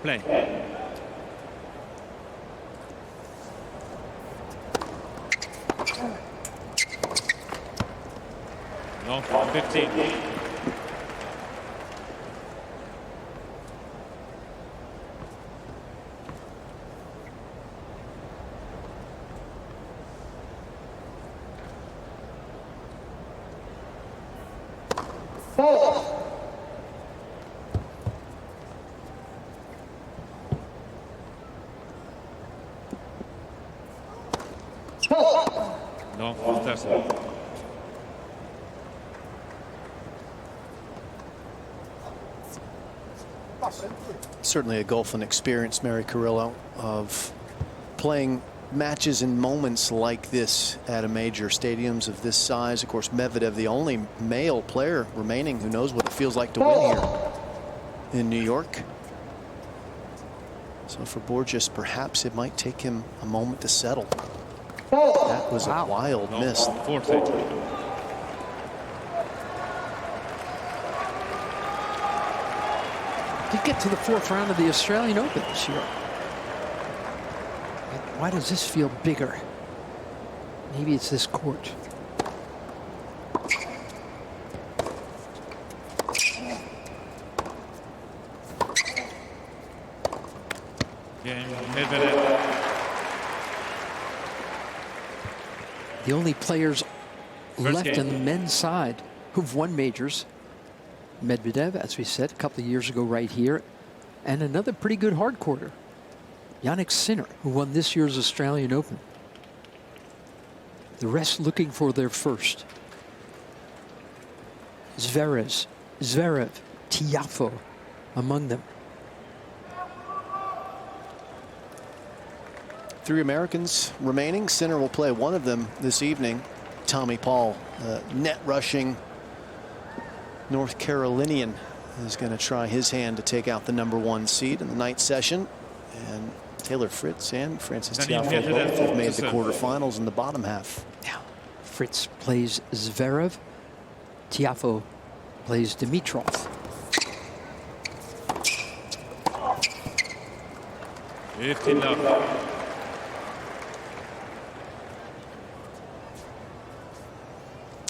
Play. Long 15. No, certainly a Gauff and experienced Mary Carrillo of playing matches in moments like this at a major, stadiums of this size. Of course, Medvedev, the only male player remaining who knows what it feels like to win here in New York. So for Borges, perhaps it might take him a moment to settle. That was a wild miss. Did get to the 4th round of the Australian Open this year. Why does this feel bigger? Maybe it's this court. The only players left on the men's side who've won majors. Medvedev, as we said, a couple of years ago right here. And another pretty good hard quarter. Jannik Sinner, who won this year's Australian Open. The rest looking for their first. Zverev, Tiafoe among them. 3 Americans remaining. Sinner will play one of them this evening. Tommy Paul, net rushing North Carolinian, is going to try his hand to take out the #1 seed in the night session. And Taylor Fritz and Francis Tiafoe both have made the quarterfinals in the bottom half. Now, Fritz plays Zverev. Tiafoe plays Dimitrov.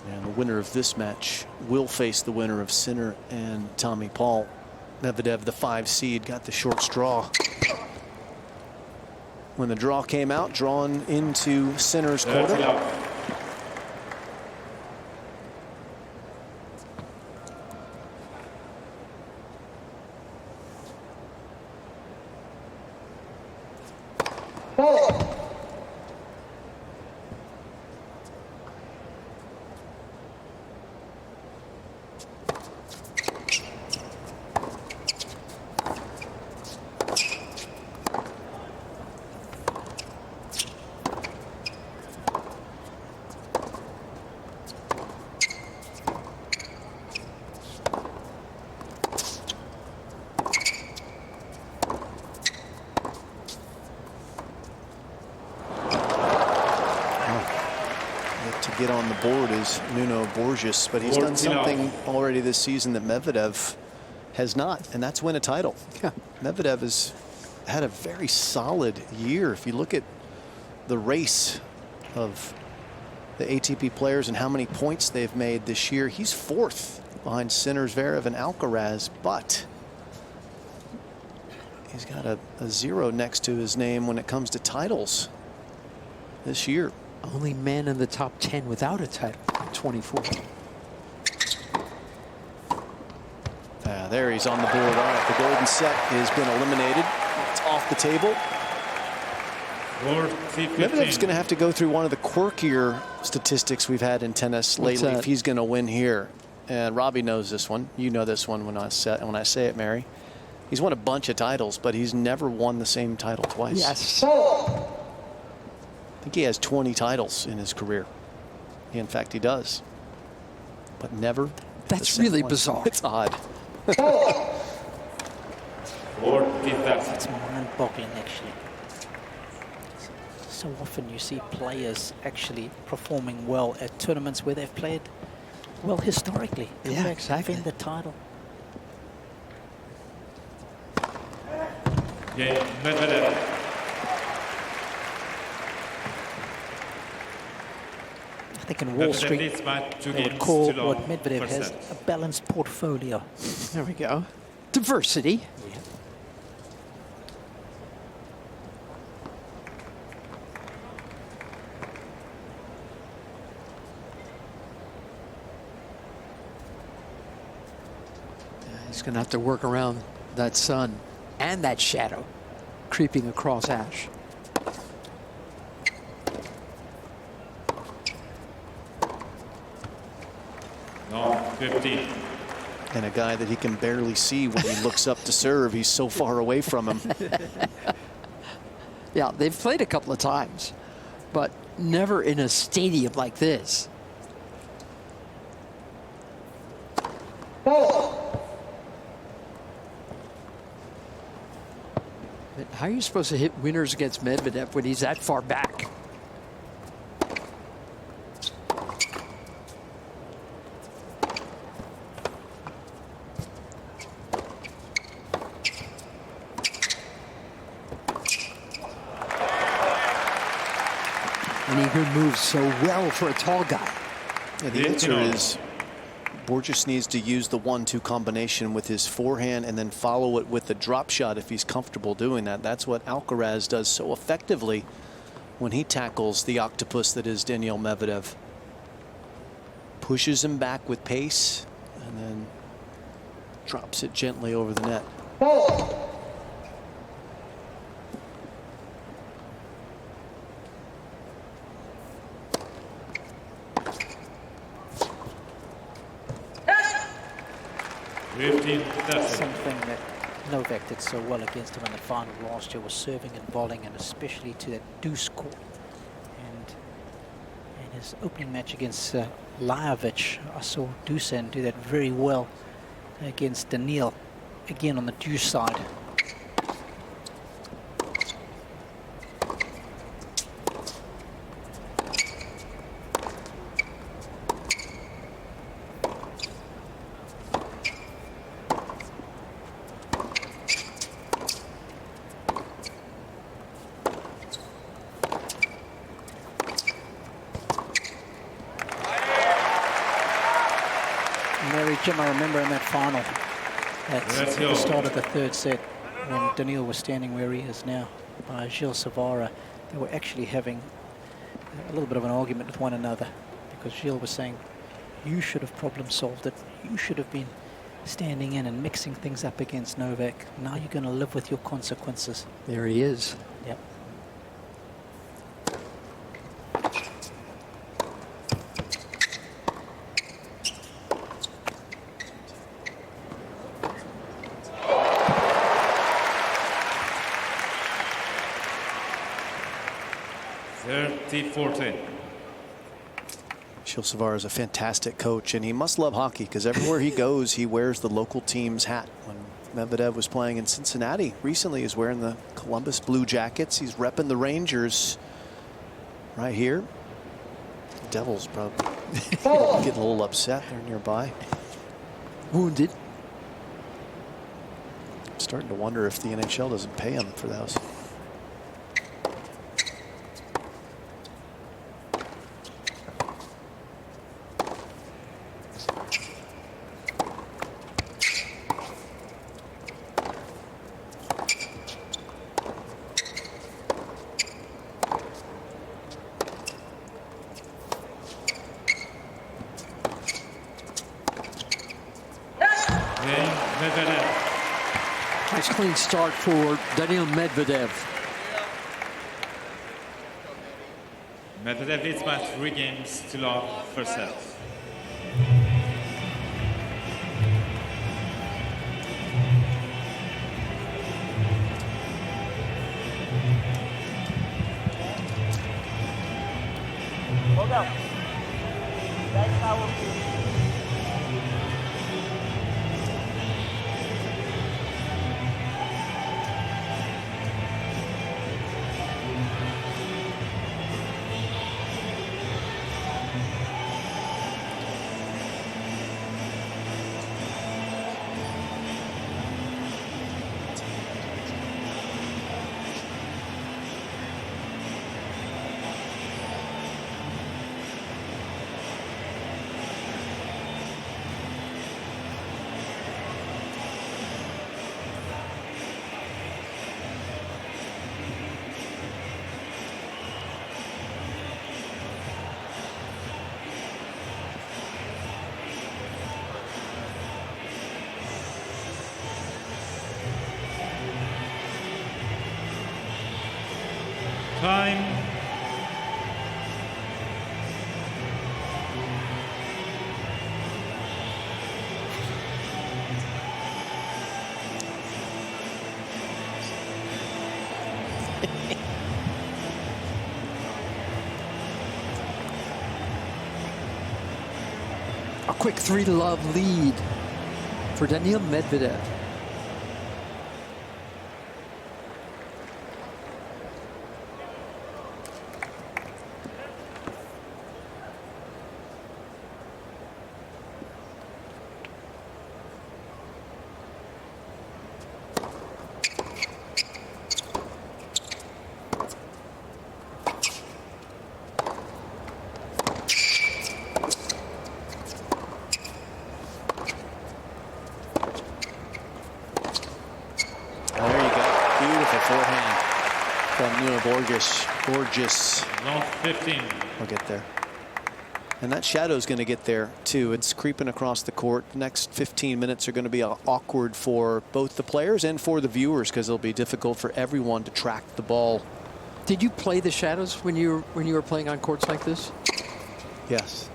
And the winner of this match will face the winner of Sinner and Tommy Paul. Medvedev, the 5 seed, got the short straw. When the draw came out, drawn into Sinner's quarter. Get on the board is Nuno Borges, but he's done something already this season that Medvedev has not, and that's win a title. Yeah. Medvedev has had a very solid year. If you look at the race of the ATP players and how many points they've made this year, he's 4th behind Sinner, Zverev, and Alcaraz, but he's got a 0 next to his name when it comes to titles this year. Only man in the top 10 without a title in 24. There he's on the board. All right, the golden set has been eliminated. It's off the table. Medvedev's going to have to go through one of the quirkier statistics we've had in tennis lately if he's going to win here. And Robbie knows this one. You know this one when I say it, Mary. He's won a bunch of titles, but he's never won the same title twice. Yes. I think he has 20 titles in his career. In fact, he does. But never. That's really bizarre. It's odd. It's mind-boggling, actually. So often you see players actually performing well at tournaments where they've played well historically. Yeah, exactly. Defend the title. Game, Medvedev. I think in Wall Medvedev Street, leads by 2 they would games call to what love. Medvedev First has set. a balanced portfolio. There we go. Diversity. Yeah. He's going to have to work around that sun and that shadow creeping across Ash. No, 15. And a guy that he can barely see when he looks up to serve. He's so far away from him. Yeah, they've played a couple of times, but never in a stadium like this. But how are you supposed to hit winners against Medvedev when he's that far back? And he moves so well for a tall guy. Yeah, the answer is Borges needs to use the 1-2 combination with his forehand and then follow it with the drop shot if he's comfortable doing that. That's what Alcaraz does so effectively when he tackles the octopus that is Daniil Medvedev. Pushes him back with pace and then drops it gently over the net. 15, Something that Novak did so well against him in the final last year was serving and volleying, and especially to that deuce court. And in his opening match against Lajovic, I saw Dusan do that very well against Daniil, again on the deuce side. Jim, I remember in that final at the start of the third set when Daniil was standing where he is now by Gilles Cervara, they were actually having a little bit of an argument with one another because Gilles was saying, you should have problem solved it. You should have been standing in and mixing things up against Novak. Now you're going to live with your consequences. There he is. Yep. T14. Gilles Cervara is a fantastic coach, and he must love hockey because everywhere he goes, he wears the local team's hat. When Medvedev was playing in Cincinnati recently, he's wearing the Columbus Blue Jackets. He's repping the Rangers right here. The Devils probably getting a little upset. They're nearby. Wounded. I'm starting to wonder if the NHL doesn't pay him for those. Nice clean start for Daniil Medvedev. Medvedev leads by 3 games to love first set. Coco. That's how Time. A quick 3-love lead for Daniil Medvedev. Nuno Borges. Long 15. We'll get there. And that shadow's going to get there, too. It's creeping across the court. The next 15 minutes are going to be awkward for both the players and for the viewers because it'll be difficult for everyone to track the ball. Did you play the shadows when you were playing on courts like this? Yes.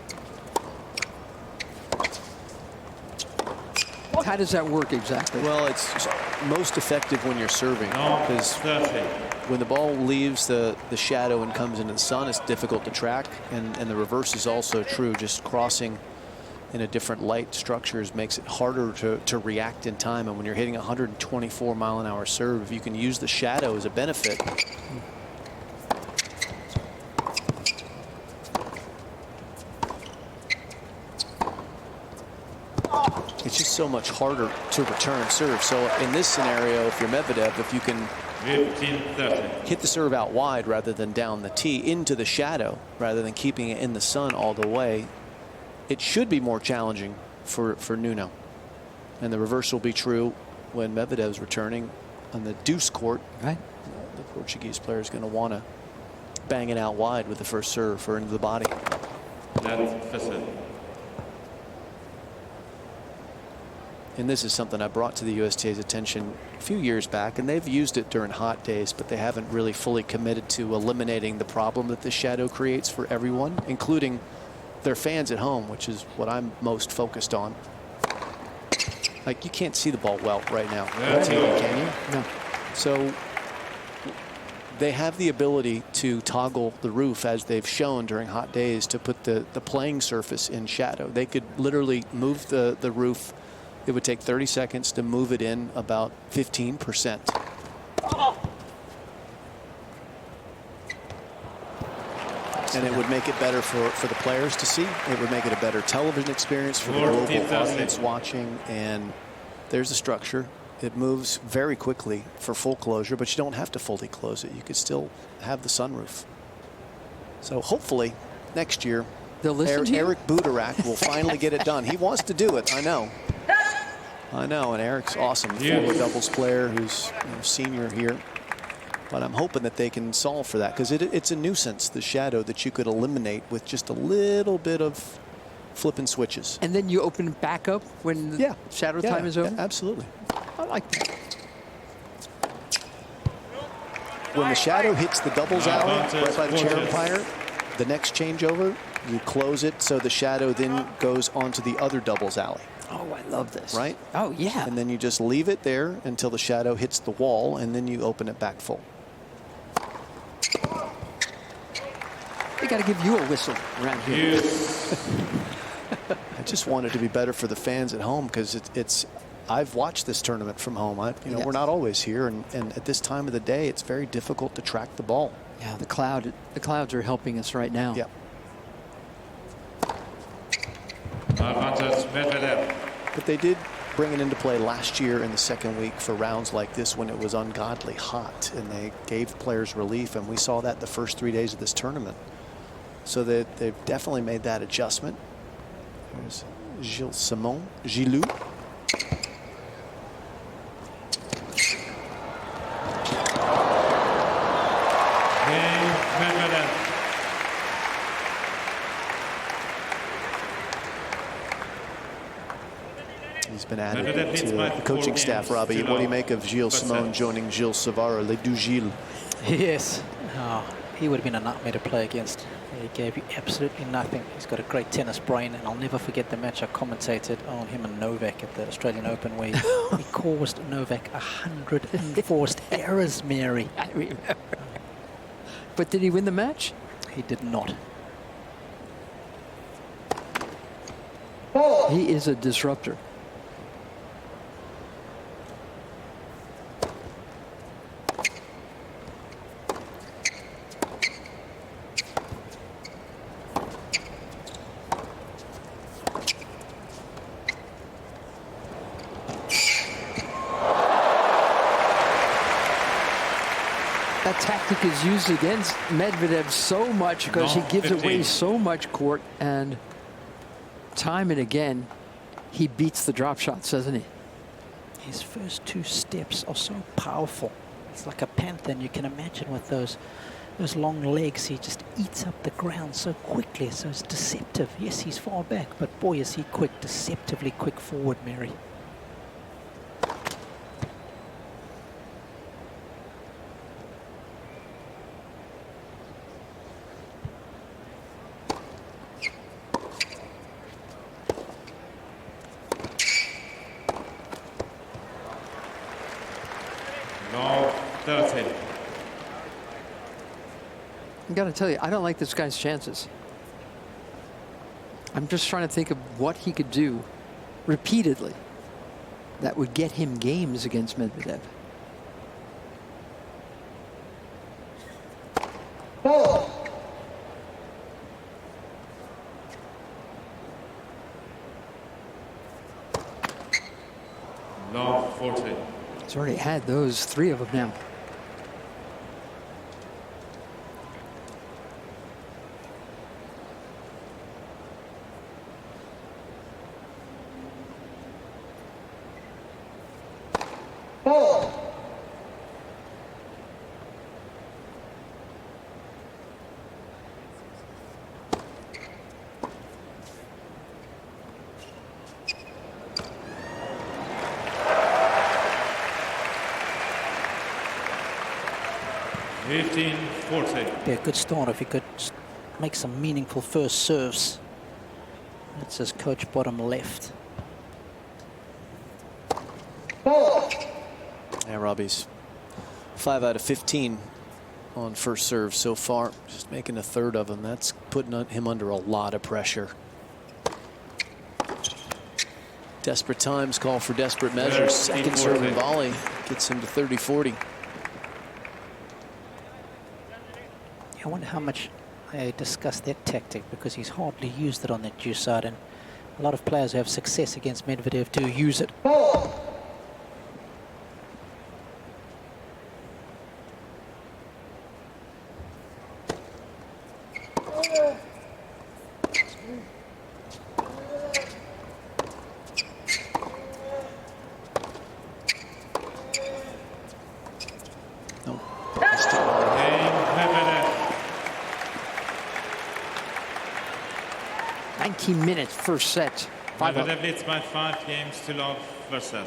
How does that work exactly? Well, it's most effective when you're serving because when the ball leaves the shadow and comes into the sun, it's difficult to track, and the reverse is also true. Just crossing in a different light structures makes it harder to react in time. And when you're hitting a 124-mile-an-hour serve, if you can use the shadow as a benefit. It's just so much harder to return serve. So in this scenario, if you're Medvedev, if you can 15-30. hit the serve out wide rather than down the tee into the shadow, rather than keeping it in the sun all the way, it should be more challenging for Nuno. And the reverse will be true when Medvedev's returning on the deuce court. Right. The Portuguese player is going to want to bang it out wide with the first serve or into the body. And this is something I brought to the USTA's attention a few years back, and they've used it during hot days, but they haven't really fully committed to eliminating the problem that the shadow creates for everyone, including their fans at home, which is what I'm most focused on. Like, you can't see the ball well right now, can you? No. So they have the ability to toggle the roof, as they've shown during hot days, to put the playing surface in shadow. They could literally move the roof. It would take 30 seconds to move it in about 15%. And it would make it better for the players to see. It would make it a better television experience for the global audience watching. And there's the structure. It moves very quickly for full closure, but you don't have to fully close it. You could still have the sunroof. So hopefully next year, they'll listen to you. Eric Buderak will finally get it done. He wants to do it, I know. I know, and Eric's awesome. Former doubles player who's senior here. But I'm hoping that they can solve for that, because it's a nuisance, the shadow, that you could eliminate with just a little bit of flipping switches. And then you open it back up when the shadow time is over? Absolutely. I like that. When the shadow hits the doubles alley right by the chair umpire, the next changeover, you close it so the shadow then goes onto the other doubles alley. Oh, I love this. Right? Oh, yeah. And then you just leave it there until the shadow hits the wall, and then you open it back full. They got to give you a whistle around here. I just want it to be better for the fans at home, because I've watched this tournament from home. We're not always here, and at this time of the day, it's very difficult to track the ball. Yeah, the clouds are helping us right now. Yeah. But they did bring it into play last year in the second week for rounds like this when it was ungodly hot, and they gave players relief, and we saw that the first 3 days of this tournament. So they've definitely made that adjustment. There's Gilles. He's been added to the coaching staff, Robbie. What do you make of Gilles Simon joining Gilles Cervara, Les Deux Gilles? Yes. Oh, he would have been a nightmare to play against. He gave you absolutely nothing. He's got a great tennis brain, and I'll never forget the match I commentated on him and Novak at the Australian Open, where he caused Novak 100 enforced errors, Mary. I remember. But did he win the match? He did not. He is a disruptor. That tactic is used against Medvedev so much because he gives away so much court, and time and again he beats the drop shots, doesn't he? His first two steps are so powerful. It's like a panther, and you can imagine with those long legs, he just eats up the ground so quickly, so it's deceptive. Yes, he's far back, but boy, is he quick, deceptively quick forward, Mary. No, 30. I got to tell you, I don't like this guy's chances. I'm just trying to think of what he could do repeatedly that would get him games against Medvedev. No, 40. He's already had those, 3 of them now. Be a good start if he could make some meaningful first serves. That's his coach bottom left. Yeah, Robbie's 5 out of 15 on first serve so far. Just making a third of them. That's putting him under a lot of pressure. Desperate times call for desperate measures. Second serve and volley gets him to 30-40. I wonder how much they discussed that tactic, because he's hardly used it on that due side, and a lot of players who have success against Medvedev do use it. No. 19 minutes, first set. 5-up. Medvedev leads by 5 games to love first set.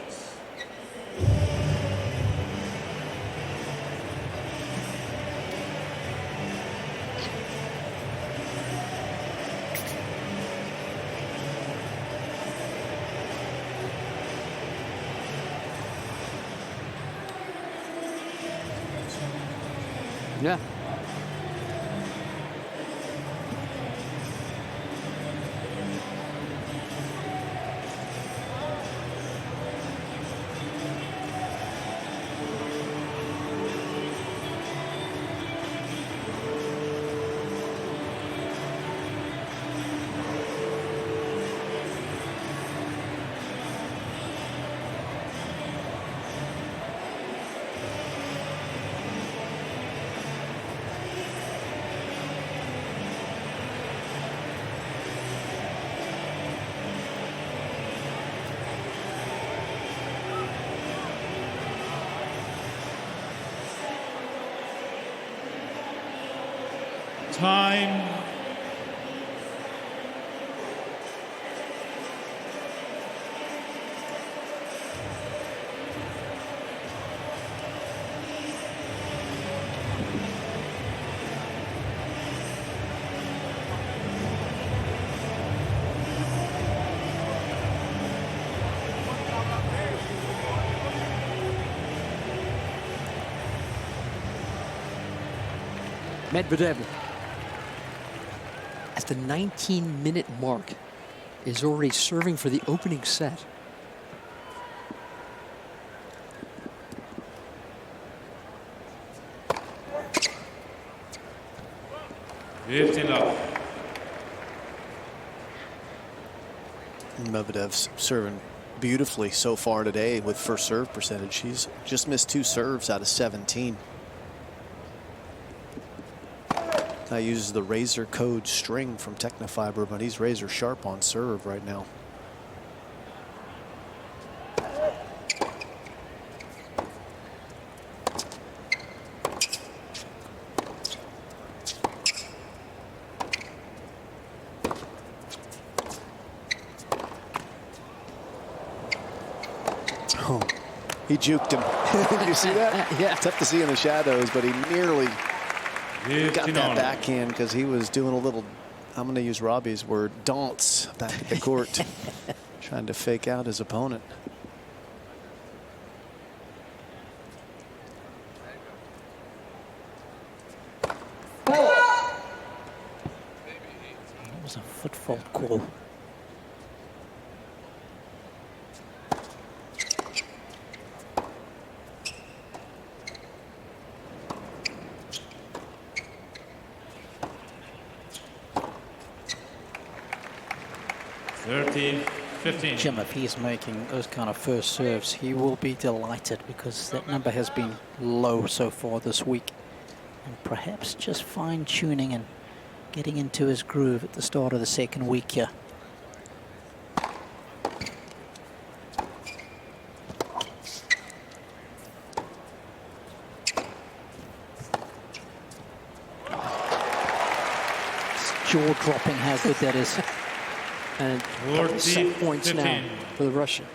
Yeah. Time. Medvedev, at the 19-minute mark, is already serving for the opening set. Medvedev's serving beautifully so far today with first serve percentage. He's just missed 2 serves out of 17. Now uses the razor code string from Technofiber, but he's razor sharp on serve right now. He juked him. Did you see that? Yeah. Tough to see in the shadows, but he nearly got that backhand because he was doing a little, I'm going to use Robbie's word, dance back at the court, trying to fake out his opponent. That was a foot fault call. Jim, if he's making those kind of first serves, he will be delighted because that number has been low so far this week. And perhaps just fine-tuning and getting into his groove at the start of the second week here. It's jaw-dropping how good that is. And a couple set points now for the Russian.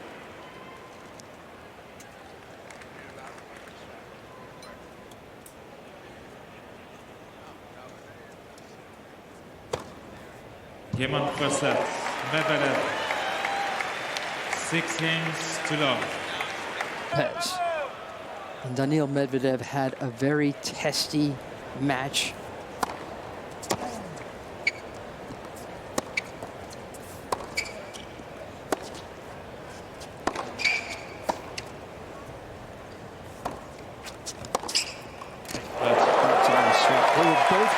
Game on first set. Medvedev. 6 games to love. And Daniil Medvedev had a very testy match.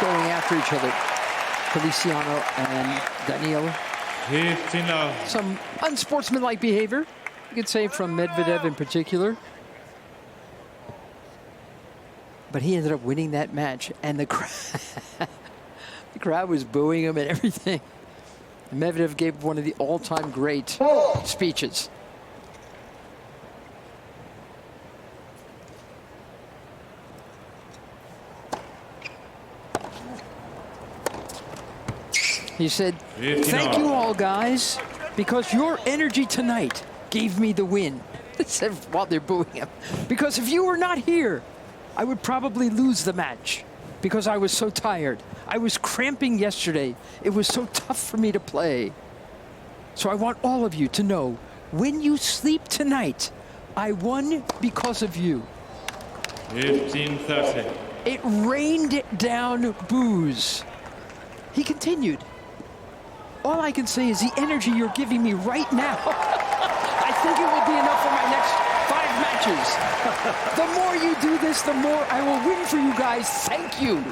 Going after each other, Feliciano and Daniil. Some unsportsmanlike behavior, you could say, from Medvedev in particular. But he ended up winning that match, and the crowd was booing him and everything. And Medvedev gave one of the all-time great speeches. He said, "Thank you all, guys, because your energy tonight gave me the win." He said while they're booing him. "Because if you were not here, I would probably lose the match because I was so tired. I was cramping yesterday. It was so tough for me to play. So I want all of you to know, when you sleep tonight, I won because of you." 15-30. It rained down boos. He continued, "All I can say is the energy you're giving me right now, I think it will be enough for my next 5 matches. The more you do this, the more I will win for you guys. Thank you."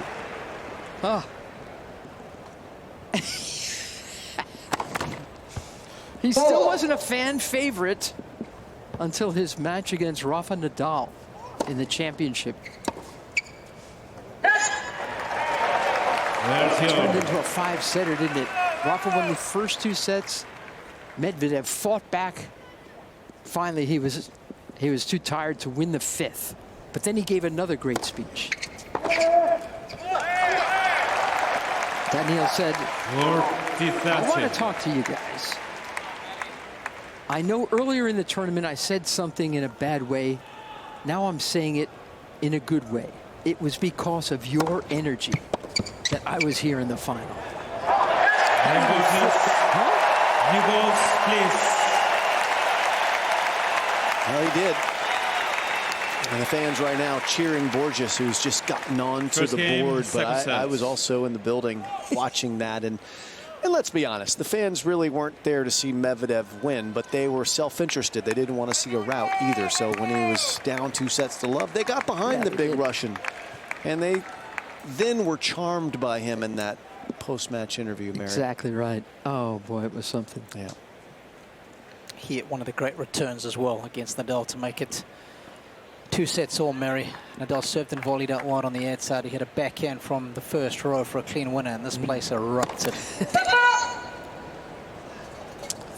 He still wasn't a fan favorite until his match against Rafa Nadal in the championship. It turned into a 5-setter, didn't it? Rafa won the first 2 sets. Medvedev fought back. Finally, he was too tired to win the 5th. But then he gave another great speech. Daniil said, "I want to talk to you guys. I know earlier in the tournament I said something in a bad way. Now I'm saying it in a good way. It was because of your energy that I was here in the final." New balls, please. Well, he did. And the fans right now cheering Borges, who's just gotten onto First the game, board. second But set. I was also in the building watching that. And let's be honest, the fans really weren't there to see Medvedev win, but they were self-interested. They didn't want to see a rout either. So when he was down 2-0, they got behind the big Russian. And they then were charmed by him in that post-match interview, Mary. Exactly right. Oh, boy, it was something. Yeah. He hit one of the great returns as well against Nadal to make it 2 sets all, Mary. Nadal served and volleyed out wide on the outside. He had a backhand from the first row for a clean winner, and this place erupted.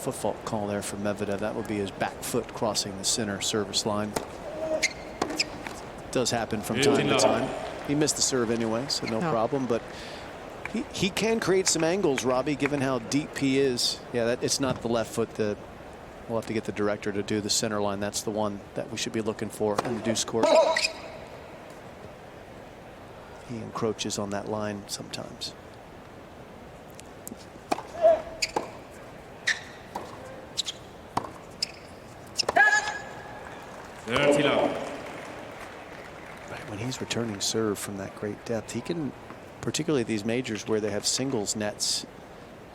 Foot fault call there for Medvedev. That would be his back foot crossing the center service line. Does happen from time to time. He missed the serve anyway, so no problem. But he can create some angles, Robbie, given how deep he is. Yeah, it's not the left foot. We'll have to get the director to do the center line. That's the one that we should be looking for in the deuce court. He encroaches on that line sometimes. When he's returning serve from that great depth, he can, particularly these majors where they have singles nets,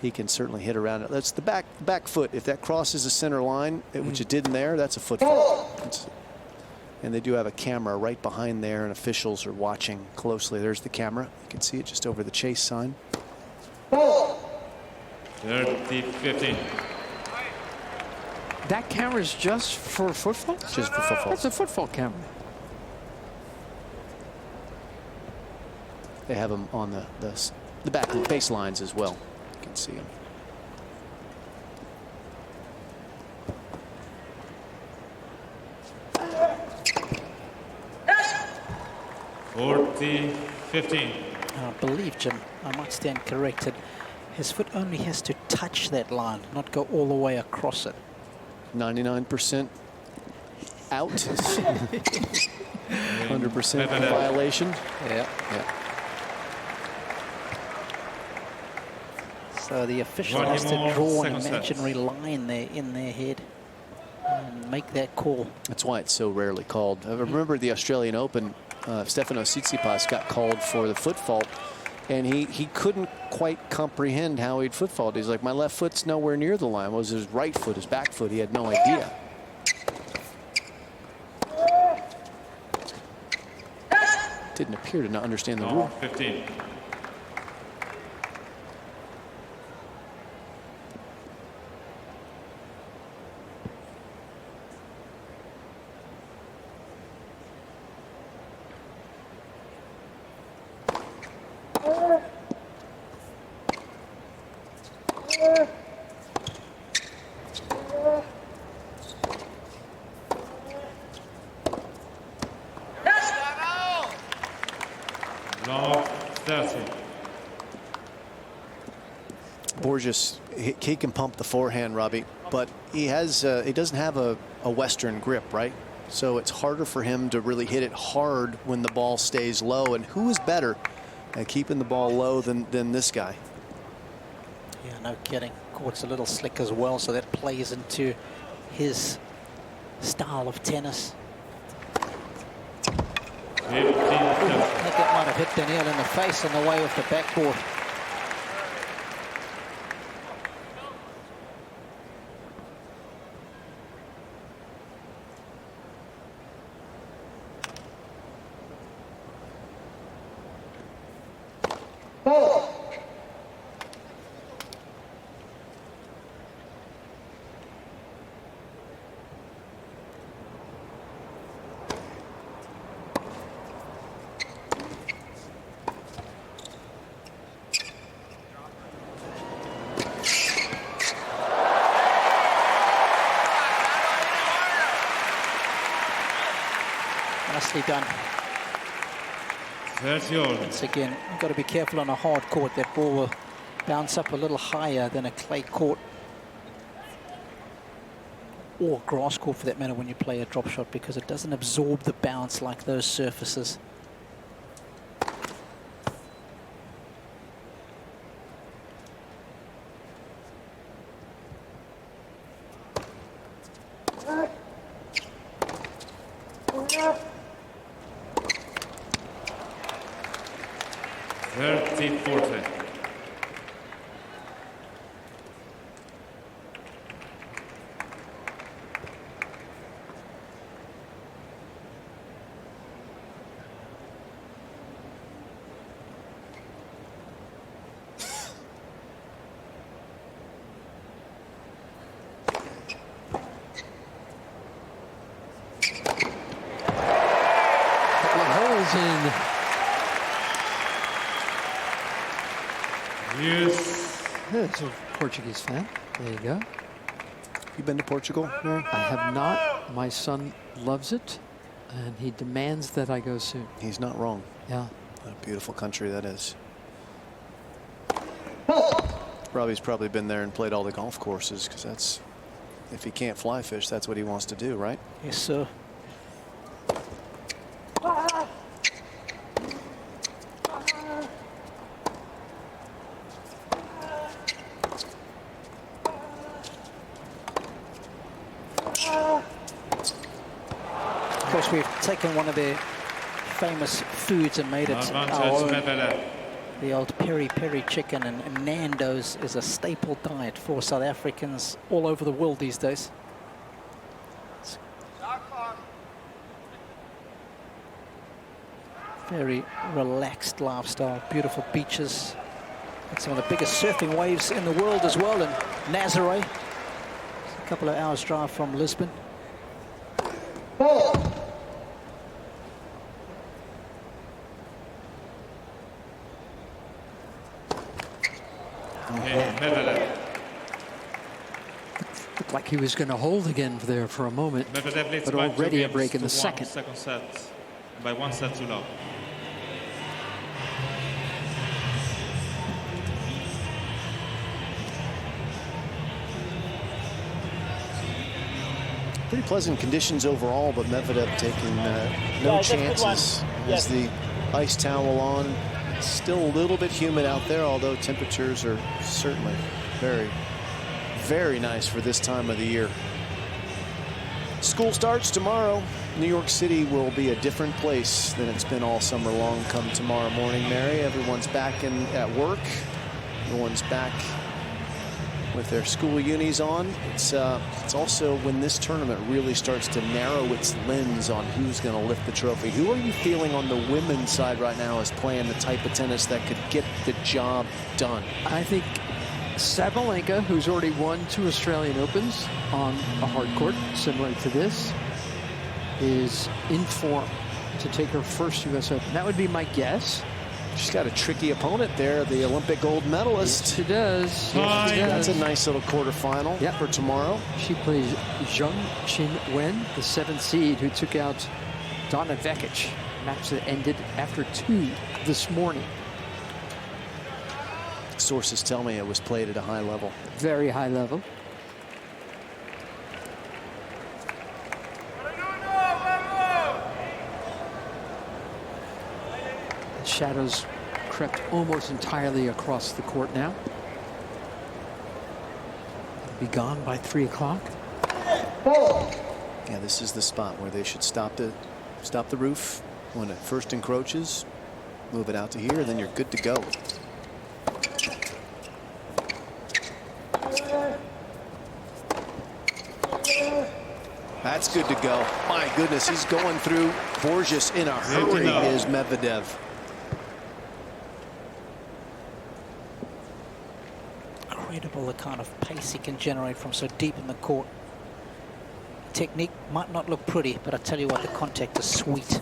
he can certainly hit around it. That's the back foot. If that crosses the center line, which it didn't there, that's a foot fault. And they do have a camera right behind there, and officials are watching closely. There's the camera. You can see it just over the chase sign. 30-15. That camera is just for foot faults? Just for foot faults. That's a foot fault camera. They have them on the back baselines as well. You can see them. I believe, Jim, I might stand corrected. His foot only has to touch that line, not go all the way across it. 99% out. 100% violation. Yeah. So the official has to draw an imaginary line there in their head and make that call. That's why it's so rarely called. I remember the Australian Open, Stefanos Tsitsipas got called for the foot fault, and he couldn't quite comprehend how he'd foot fault. He's like, my left foot's nowhere near the line. It was his right foot, his back foot. He had no idea. Didn't appear to not understand the rule. 15. Borges, he can pump the forehand, Robbie, but he doesn't have a Western grip, right? So it's harder for him to really hit it hard when the ball stays low. And who is better at keeping the ball low than this guy? Yeah, no kidding. Court's a little slick as well, so that plays into his style of tennis. I think that might have hit Daniil in the face on the way off the backboard. Nicely done. Once again, you've got to be careful on a hard court. That ball will bounce up a little higher than a clay court or grass court for that matter when you play a drop shot, because it doesn't absorb the bounce like those surfaces. 30-40. In. Yes. There's a Portuguese fan. There you go. You been to Portugal, Mary? I have not. My son loves it, and he demands that I go soon. He's not wrong. Yeah. What a beautiful country that is. Robbie's probably been there and played all the golf courses, because that's, if he can't fly fish, that's what he wants to do, right? Yes, sir. Of course, we've taken one of their famous foods and made it our own. Medvedev. The old peri-peri chicken and Nando's is a staple diet for South Africans all over the world these days. Very relaxed lifestyle, beautiful beaches. And some of the biggest surfing waves in the world as well in Nazaré. It's a couple of hours drive from Lisbon. Looked like he was going to hold again there for a moment, Medvedev but already a break in the second. Second set by 1 set too low. Pretty pleasant conditions overall, but Medvedev taking no chances as the ice towel on. Still a little bit humid out there, although temperatures are certainly very, very nice for this time of the year. School starts tomorrow. New York City will be a different place than it's been all summer long come tomorrow morning, Mary. Everyone's back at work. Everyone's back with their school unis on. It's also when this tournament really starts to narrow its lens on who's going to lift the trophy. Who are you feeling on the women's side right now as playing the type of tennis that could get the job done? I think Sabalenka, who's already won 2 Australian Opens on a hard court similar to this, is in form to take her first U.S. Open. That would be my guess. She's got a tricky opponent there, the Olympic gold medalist. Yes, she does. Yes, she That's a nice little quarterfinal for tomorrow. She plays Zheng Qinwen, the 7th seed, who took out Donna Vekic. Match that ended after 2 this morning. Sources tell me it was played at a high level. Very high level. The shadows crept almost entirely across the court now. It'll be gone by 3 o'clock. Yeah, this is the spot where they should stop the roof when it first encroaches. Move it out to here, and then you're good to go. That's good to go. My goodness, he's going through Borges in a hurry, is Medvedev. Incredible the kind of pace he can generate from so deep in the court. Technique might not look pretty, but I tell you what, the contact is sweet.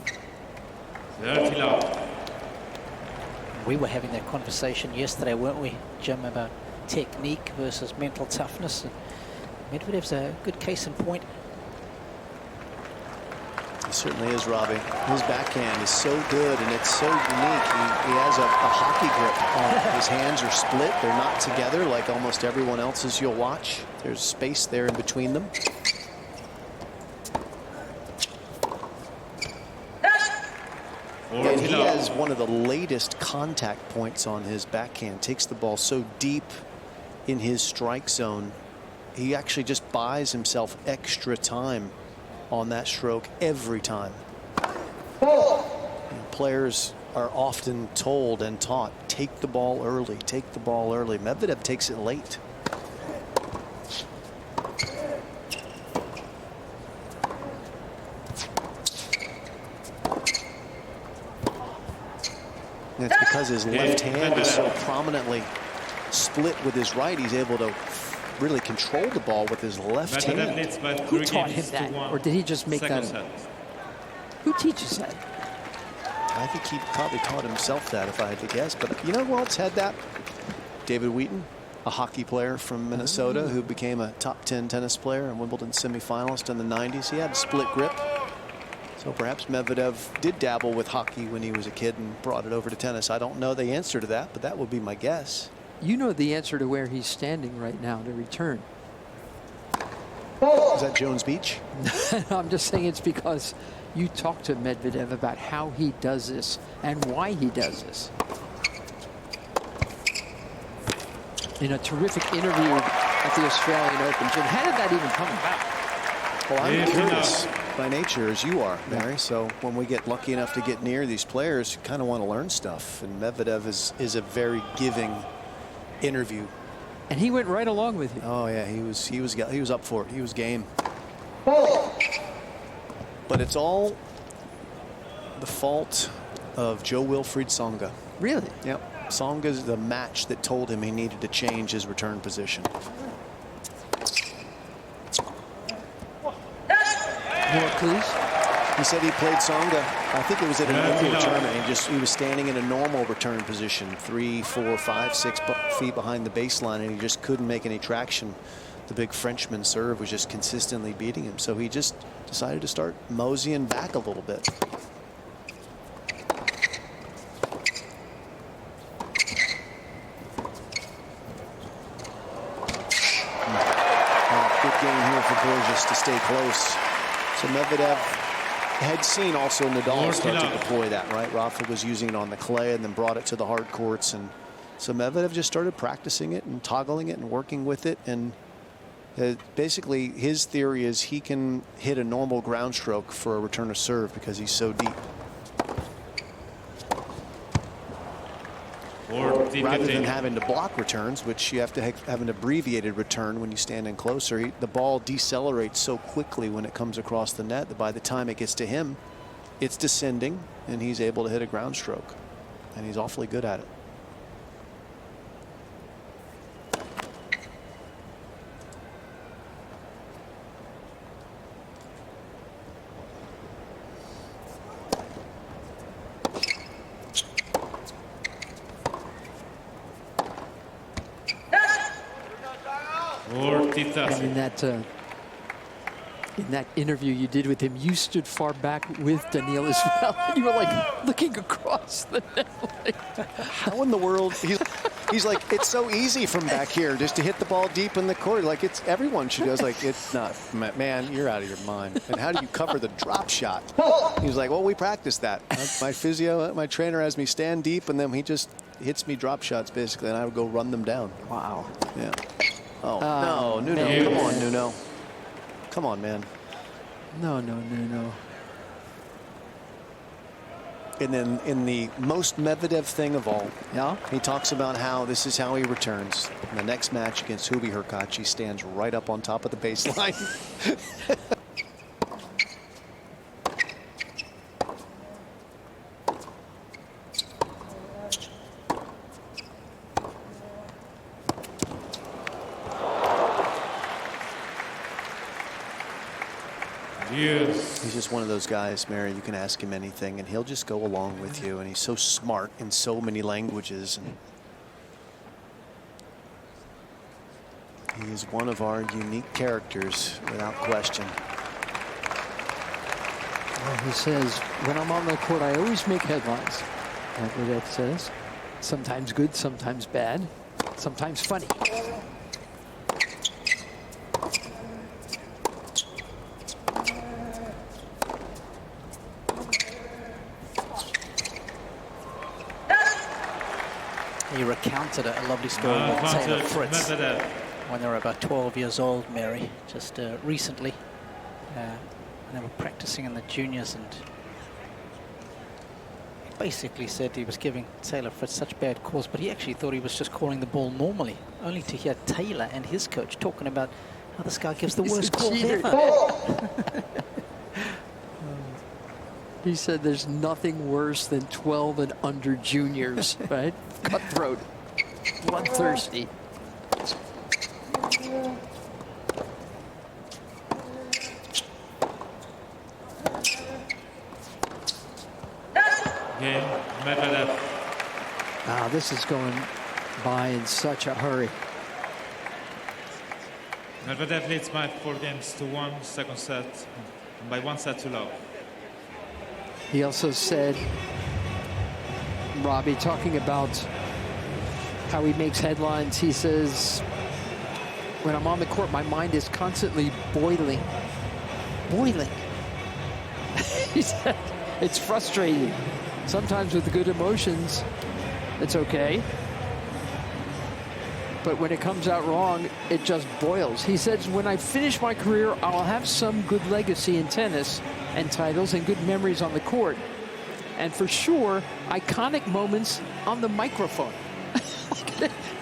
30 low. We were having that conversation yesterday, weren't we, Jim, about technique versus mental toughness. And Medvedev's a good case in point. He certainly is, Robbie. His backhand is so good, and it's so unique. He has a hockey grip. His hands are split. They're not together like almost everyone else's you'll watch. There's space there in between them. And he has one of the latest contact points on his backhand. Takes the ball so deep in his strike zone. He actually just buys himself extra time on that stroke every time. And players are often told and taught, take the ball early, take the ball early. Medvedev takes it late. And it's because his left hand is so prominently split with his right, he's able to really control the ball with his left hand. Who taught him that? Or did he just make that up? Who teaches that? I think he probably taught himself that, if I had to guess. But you know who else had that? David Wheaton, a hockey player from Minnesota who became a top 10 tennis player and Wimbledon semifinalist in the 90s. He had a split grip. So perhaps Medvedev did dabble with hockey when he was a kid and brought it over to tennis. I don't know the answer to that, but that would be my guess. You know the answer to where he's standing right now to return. Is that Jones Beach? I'm just saying it's because you talked to Medvedev about how he does this and why he does this. In a terrific interview at the Australian Open. Jim, how did that even come about? Well, I'm curious by nature, as you are, Mary. So when we get lucky enough to get near these players, you kind of want to learn stuff. And Medvedev is a very giving interview. And he went right along with you. Oh yeah, he was up for it. He was game. But it's all the fault of Joe Wilfried Tsonga. Really? Yep. Tsonga's the match that told him he needed to change his return position. More, please. He said he played Tsonga. I think it was at an indoor tournament. He was standing in a normal return position, 3, 4, 5, 6 feet behind the baseline, and he just couldn't make any traction. The big Frenchman serve was just consistently beating him. So he just decided to start moseying back a little bit. Good game here for Borges to stay close. So Medvedev had seen also Nadal start to deploy that, right? Rafa was using it on the clay and then brought it to the hard courts. And so Medvedev just started practicing it and toggling it and working with it. And basically his theory is he can hit a normal ground stroke for a return of serve because he's so deep. Rather than having to block returns, which you have to have an abbreviated return when you stand in closer, the ball decelerates so quickly when it comes across the net that by the time it gets to him, it's descending and he's able to hit a ground stroke. And he's awfully good at it. And in that interview you did with him, you stood far back with Daniil as well. You were like looking across the net. How in the world? He's like, it's so easy from back here just to hit the ball deep in the court. Like it's everyone should. I was like, it's not, man, you're out of your mind. And how do you cover the drop shot? He was like, well, we practiced that. My physio, my trainer has me stand deep, and then he just hits me drop shots basically, and I would go run them down. Wow. Yeah. Oh, no, Nuno. Come on, Nuno. Come on, man. No, Nuno. And then in the most Medvedev thing of all, yeah, he talks about how this is how he returns. In the next match against Hubi Hurkacz, he stands right up on top of the baseline. He's just one of those guys, Mary, you can ask him anything and he'll just go along with you, and he's so smart in so many languages. And he is one of our unique characters without question. Well, he says, when I'm on the court, I always make headlines. Medvedev says, sometimes good, sometimes bad, sometimes funny. He recounted a lovely story with Taylor Fritz when they were about 12 years old, Mary, just recently. And they were practicing in the juniors, and basically said he was giving Taylor Fritz such bad calls, but he actually thought he was just calling the ball normally, only to hear Taylor and his coach talking about how this guy gives the worst calls ever. He said there's nothing worse than 12 and under juniors, right? Cutthroat, bloodthirsty. Game, Medvedev. Ah, this is going by in such a hurry. Medvedev leads by 4 games to 1, second set, and by 1 set to love. He also said, Robbie, talking about how he makes headlines, he says, when I'm on the court, my mind is constantly boiling. Boiling. He said, it's frustrating. Sometimes with good emotions, it's okay. But when it comes out wrong, it just boils. He says, when I finish my career, I'll have some good legacy in tennis and titles and good memories on the court. And for sure, iconic moments on the microphone.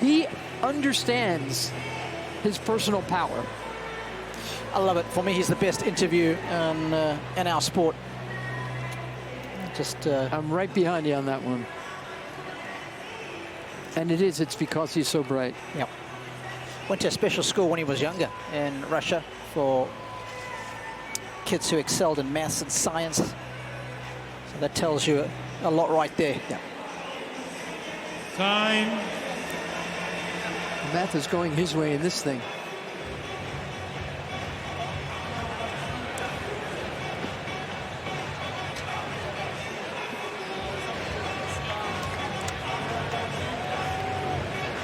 He understands his personal power. I love it. For me, he's the best interview in our sport. I'm right behind you on that one. And it's because he's so bright. Yep. Went to a special school when he was younger in Russia for kids who excelled in maths and science. So that tells you a lot right there. Yeah. Time. Math is going his way in this thing.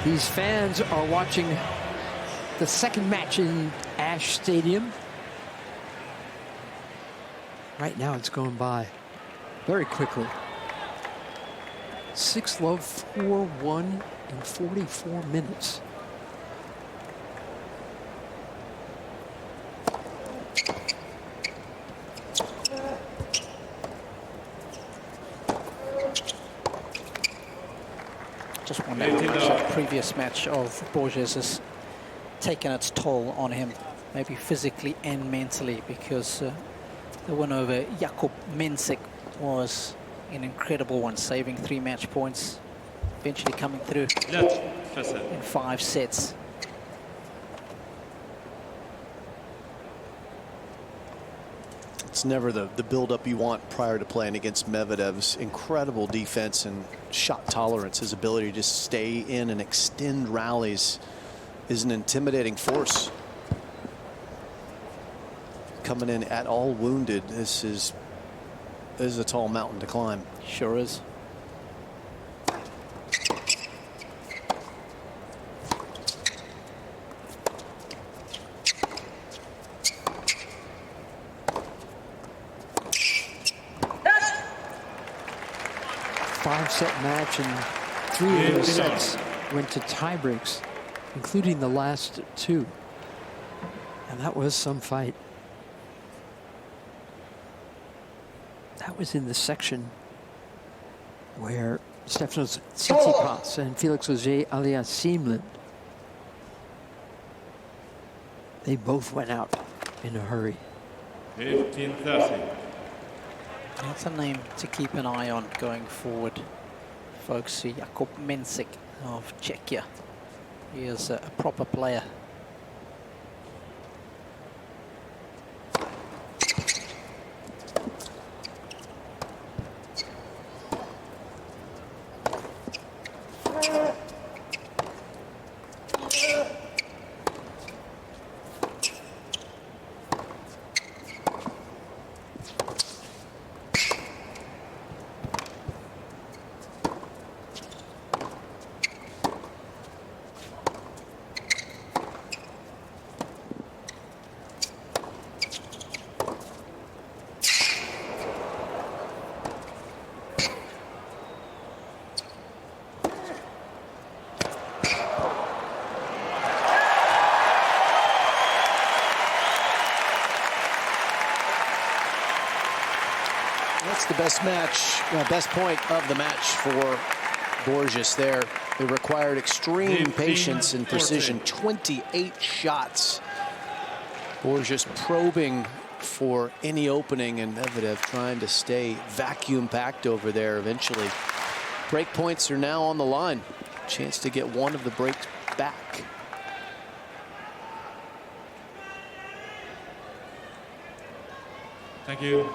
These fans are watching the second match in Ash Stadium. Right now it's going by very quickly. 6-love, 4-1 in 44 minutes. Just wonder how much that previous match of Borges has taken its toll on him, maybe physically and mentally, because the win over Jakub Mensik was an incredible one, saving 3 match points, eventually coming through in 5 sets. It's never the build-up you want prior to playing against Medvedev's incredible defense and shot tolerance. His ability to stay in and extend rallies is an intimidating force. Coming in at all wounded, this is a tall mountain to climb. Sure is. Five-set match, and 3 of those sets went to tie breaks, including the last 2. And that was some fight. That was in the section where Stefanos Tsitsipas and Felix Auger-Aliassime, they both went out in a hurry. 15:30. That's a name to keep an eye on going forward, folks. Jakub Mensik of Czechia. He is a proper player. Best point of the match for Borges there. It required extreme patience and precision. 28 shots. Borges probing for any opening, and Medvedev trying to stay vacuum-packed over there eventually. Break points are now on the line. Chance to get one of the breaks back. Thank you.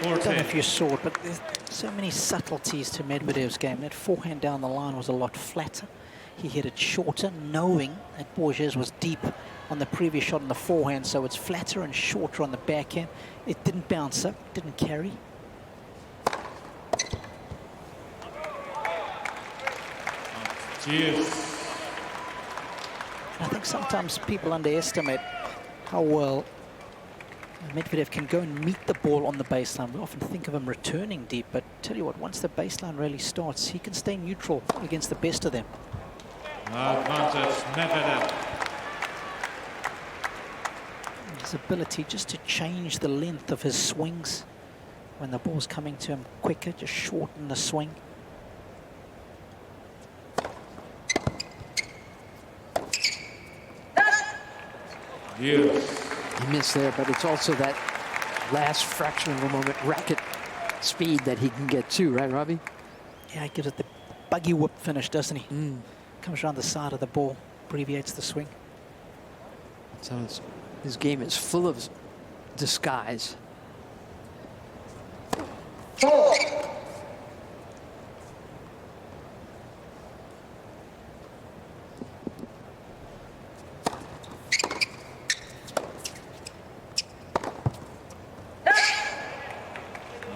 I don't know if you saw it, but there's so many subtleties to Medvedev's game. That forehand down the line was a lot flatter. He hit it shorter, knowing that Borges was deep on the previous shot on the forehand, so it's flatter and shorter on the backhand. It didn't bounce up, didn't carry. Cheers. I think sometimes people underestimate how well Medvedev can go and meet the ball on the baseline. We often think of him returning deep, but tell you what, once the baseline really starts, he can stay neutral against the best of them. Advantage, Medvedev. His ability just to change the length of his swings when the ball's coming to him quicker, just shorten the swing. Yes. He missed there, but it's also that last fraction of a moment racket speed that he can get to, right, Robbie? Yeah, he gives it the buggy whip finish, doesn't he? Comes around the side of the ball, abbreviates the swing. So his game is full of disguise.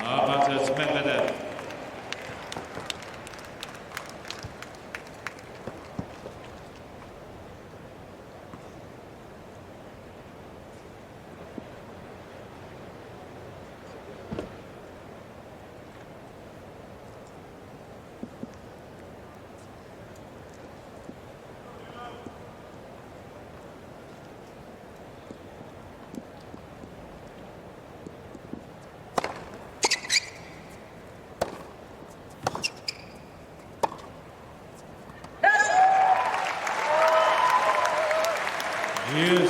Advantage, Medvedev.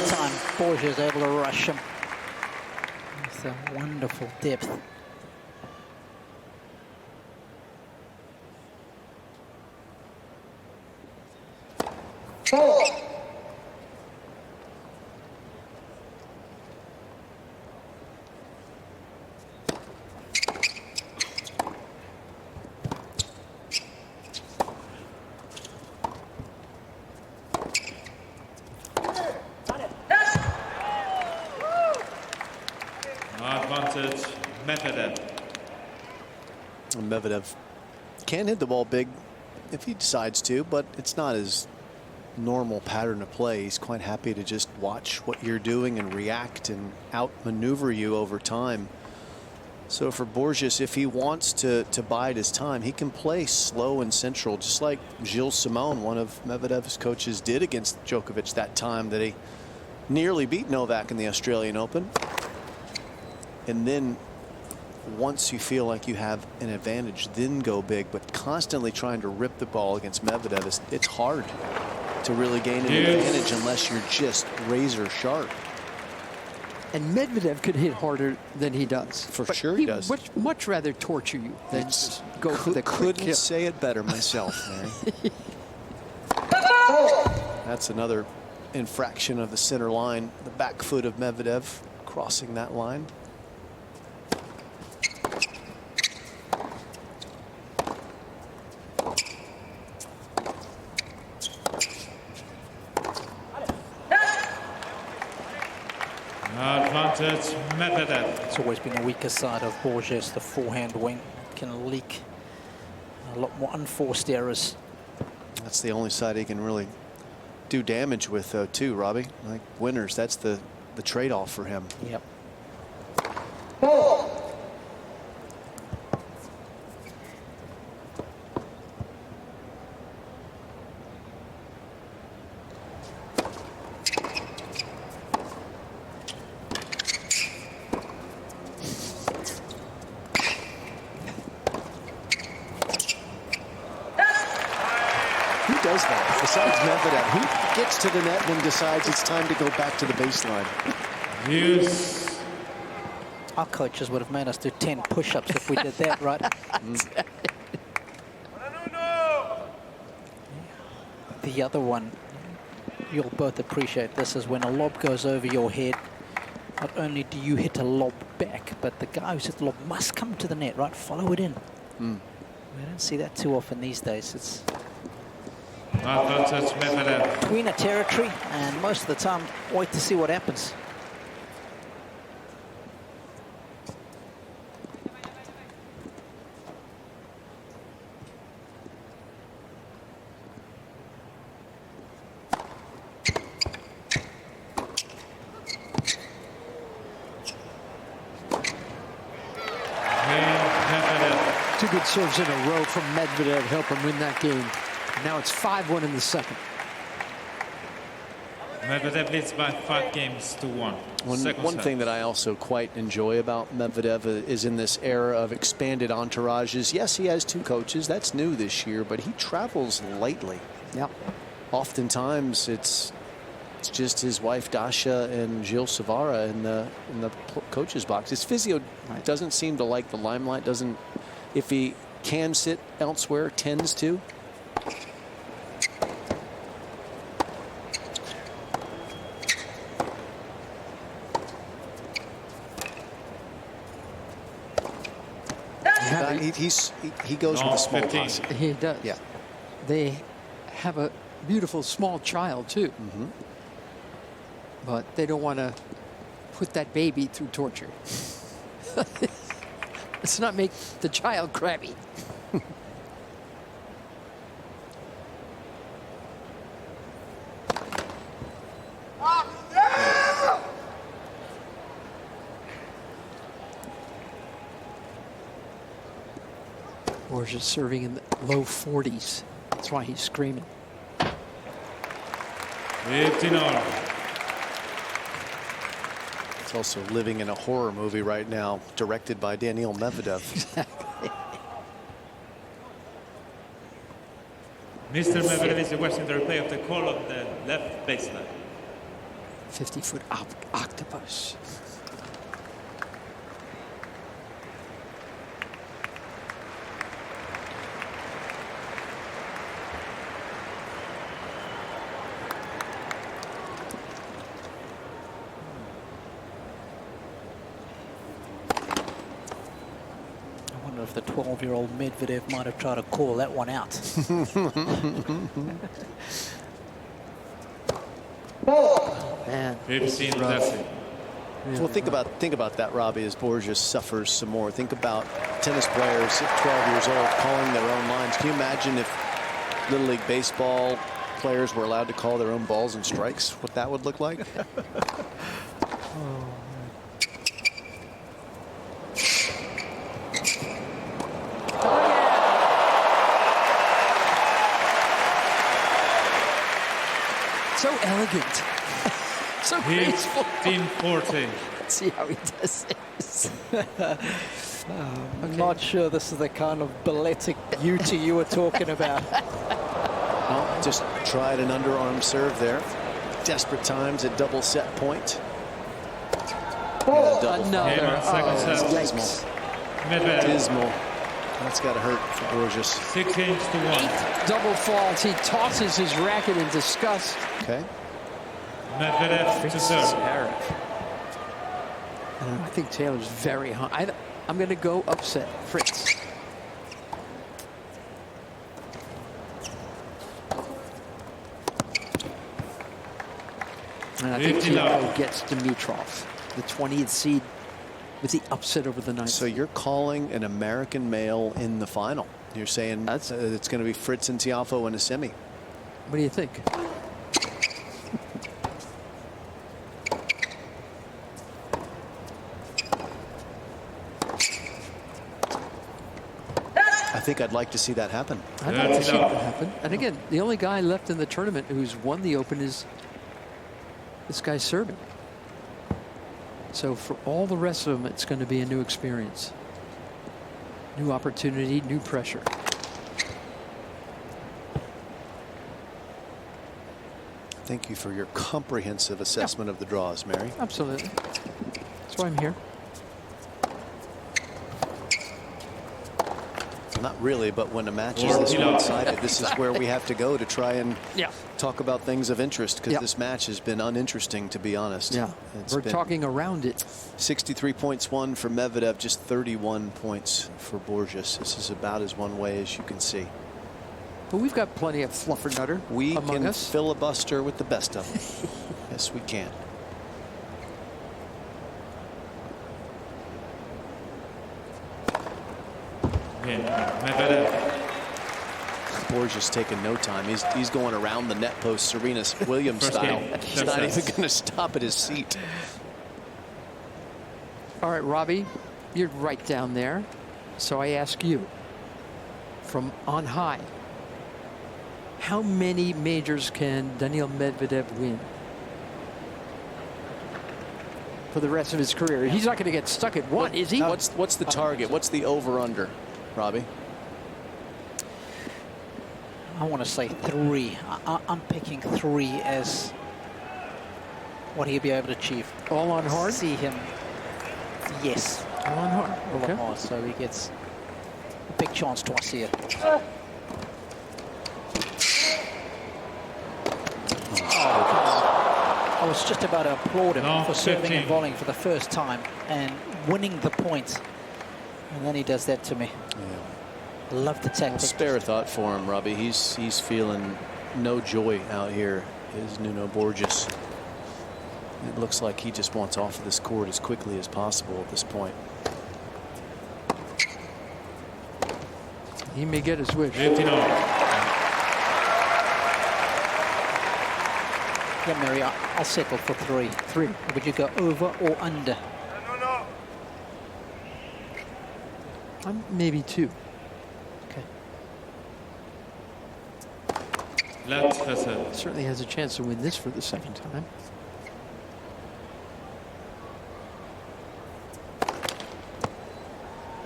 Time Borges able to rush him with a wonderful depth. Advantage, Medvedev. Medvedev can hit the ball big if he decides to, but it's not his normal pattern of play. He's quite happy to just watch what you're doing and react and outmaneuver you over time. So for Borges, if he wants to bide his time, he can play slow and central, just like Gilles Cervara, one of Medvedev's coaches, did against Djokovic that time that he nearly beat Novak in the Australian Open. And then once you feel like you have an advantage, then go big. But constantly trying to rip the ball against Medvedev, it's hard to really gain an advantage unless you're just razor sharp. And Medvedev could hit harder than he does. For sure he does. Would much rather torture you than just go for the quick couldn't kill. say it better myself, Mary. That's another infraction of the center line. The back foot of Medvedev crossing that line. Advantage, Medvedev. It's always been a weaker side of Borges, the forehand wing. Can leak a A lot more unforced errors. That's the only side he can really do damage with, though, too, Robbie. Like winners, that's the trade-off for him. Yep. Does that besides Medvedev? Who gets to the net and decides it's time to go back to the baseline? Yes. Our coaches would have made us do 10 push-ups if we did that, right? The other one, you'll both appreciate this, is when a lob goes over your head, not only do you hit a lob back, but the guy who's hit the lob must come to the net, right? Follow it in. We don't see that too often these days. It's tweener territory, and most of the time, wait to see what happens. Two good serves in a row from Medvedev help him win that game. Now it's 5-1 in the second. Medvedev leads by 5 games to 1. One thing that I also quite enjoy about Medvedev is in this era of expanded entourages. Yes, he has 2 coaches. That's new this year, but he travels lightly. Yep. Oftentimes it's just his wife Dasha and Gilles Cervara in the coach's box. His physio doesn't seem to like the limelight. Doesn't, if he can sit elsewhere, tends to. He goes with the small toss. He does. Yeah. They have a beautiful small child too, but they don't want to put that baby through torture. Let's not make the child crabby. Borges serving in the low 40s. That's why he's screaming. It's also living in a horror movie right now, directed by Daniil Medvedev. Exactly. Mr. Medvedev is watching the replay of the call of the left baseline. 50-foot octopus. If the 12-year-old Medvedev might have tried to call that one out. Man. 15 classic. Well, think about that, Robbie, as Borges suffers some more. Think about tennis players at 12 years old calling their own lines. Can you imagine if Little League Baseball players were allowed to call their own balls and strikes, what that would look like? So elegant. So graceful. 15-40. Let's see how he does this. I'm not sure this is the kind of balletic beauty you were talking about. Well, just tried an underarm serve there. Desperate times at double set point. Another. Second Medvedev. Dismal. That's got to hurt for Borges. 6 games to 1. Double faults. He tosses his racket in disgust. Okay. Medvedev to serve. I think Taylor's very high. I'm going to go upset Fritz. And I think Tiago gets Dimitrov, the 20th seed, with the upset over the 9th. So you're calling an American male in the final. You're saying it's going to be Fritz and Tiafoe in a semi. What do you think? I think I'd like to see that happen. I'd like to see that happen. And again, the only guy left in the tournament who's won the Open is this guy Serbian. So for all the rest of them, it's going to be a new experience. New opportunity, new pressure. Thank you for your comprehensive assessment of the draws, Mary. Absolutely. That's why I'm here. Not really, but when a match is this one-sided, this is where we have to go to try and talk about things of interest, because this match has been uninteresting, to be honest. Yeah, we're talking around it. 63 points won for Medvedev, just 31 points for Borges. This is about as one way as you can see. But we've got plenty of fluffer nutter we among can us. filibuster with the best of them. Yes, we can. Medvedev. Borges taking no time. He's going around the net post, Serena Williams style. He's not even going to stop at his seat. All right, Robbie, you're right down there. So I ask you, from on high, how many majors can Daniil Medvedev win for the rest of his career? He's not going to get stuck at one, is he? What's the target? What's the over-under, Robbie? I want to say 3. I'm picking 3 as what he'll be able to achieve. All on hard? See him. Yes. All on hard. All Okay. on hard. So he gets a big chance twice here. I was just about to applaud him for serving and volleying for the first time and winning the point. And then he does that to me. Yeah. Love the tactic. Spare a thought for him, Robbie. He's feeling no joy out here, is Nuno Borges. It looks like he just wants off of this court as quickly as possible at this point. He may get his wish. Yeah, Mary, I'll settle for 3. 3. Would you go over or under? Maybe 2. Okay. Certainly has a chance to win this for the second time.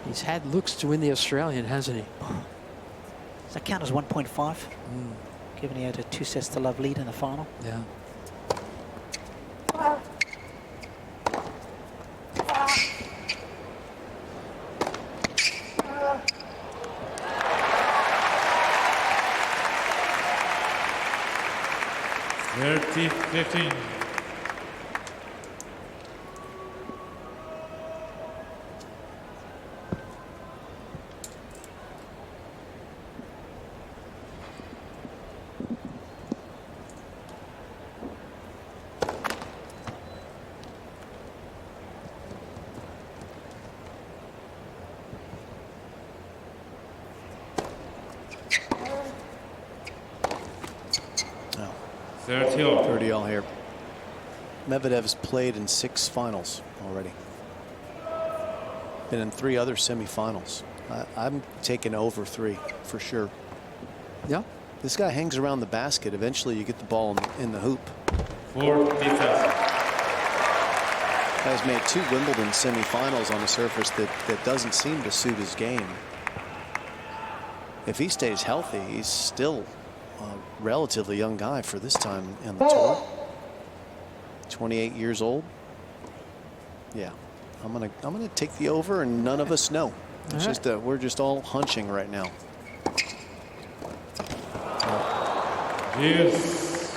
He's had looks to win the Australian, hasn't he? Does that count as 1.5? Given he had a 2 sets to love lead in the final. Yeah. Oh. 30 30 all here. Medvedev's played in 6 finals already. Been in 3 other semifinals. I'm taking over 3 for sure. Yeah. This guy hangs around the basket. Eventually you get the ball in the hoop. 4 defense. Guy's made 2 Wimbledon semifinals on a surface that doesn't seem to suit his game. If he stays healthy, he's still a relatively young guy for this time in the tour. 28 years old. Yeah, I'm gonna take the over, and none of us know. It's just we're just all hunching right now. Yes.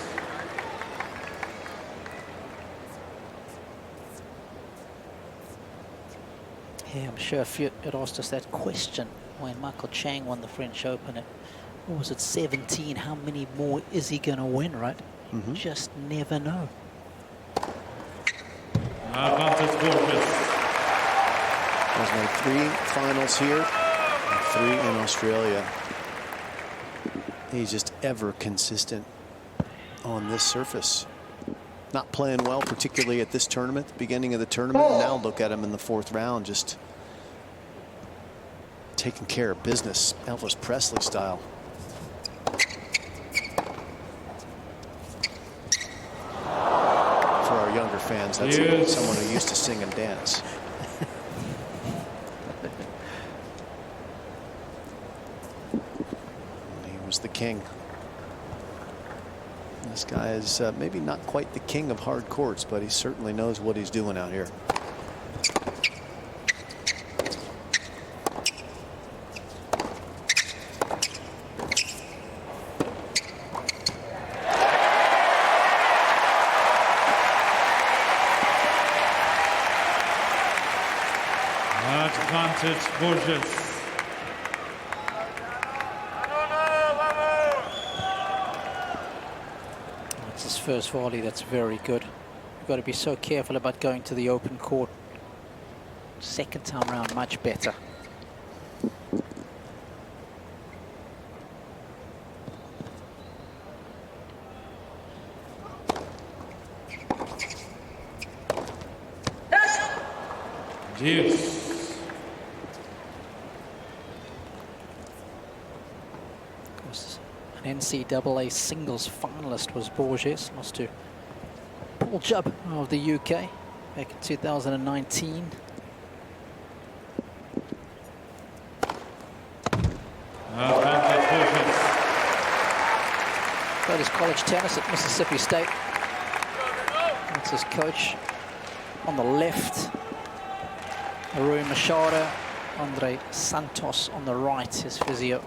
Yeah, I'm sure if you had asked us that question when Michael Chang won the French Open at, what was it, 17, how many more is he going to win, right? Just never know. Advantage Borges. There's made 3 finals here, 3 in Australia. He's just ever consistent on this surface. Not playing well, particularly at this tournament, the beginning of the tournament. Now look at him in the 4th round, just taking care of business, Elvis Presley style. For our younger fans, that's someone who used to sing and dance. He was the king. This guy is maybe not quite the king of hard courts, but he certainly knows what he's doing out here. Advantage Borges. It's his first volley. That's very good. You've got to be so careful about going to the open court. Second time round, much better. Yes. An NCAA singles finalist was Borges, lost to Paul Jubb of the UK back in 2019. Played his college tennis at Mississippi State. That's his coach. On the left, Arun Machado. Andre Santos on the right, his physio.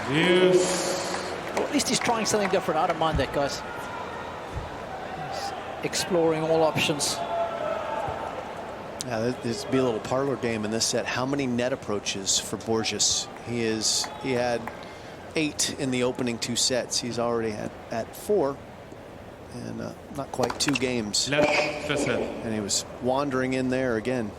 Yes. Well, at least he's trying something different. I don't mind that, guys. He's exploring all options. Yeah, there's be a little parlor game in this set. How many net approaches for Borges? He had 8 in the opening 2 sets. He's already at 4, and not quite 2 games. And he was wandering in there again.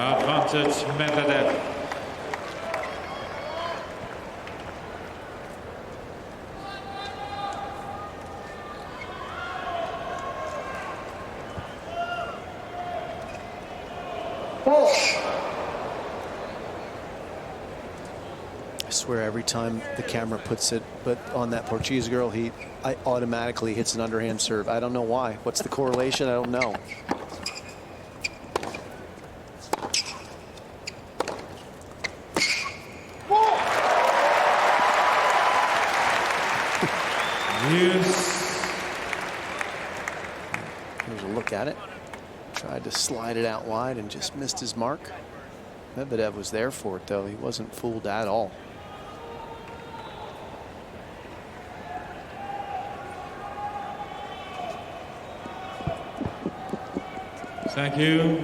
Advantage Medvedev. I swear every time the camera puts it on that Portuguese girl, I automatically hits an underhand serve. I don't know why. What's the correlation? I don't know. Yes. Here's a look at it. Tried to slide it out wide and just missed his mark. Medvedev was there for it, though. He wasn't fooled at all. Thank you.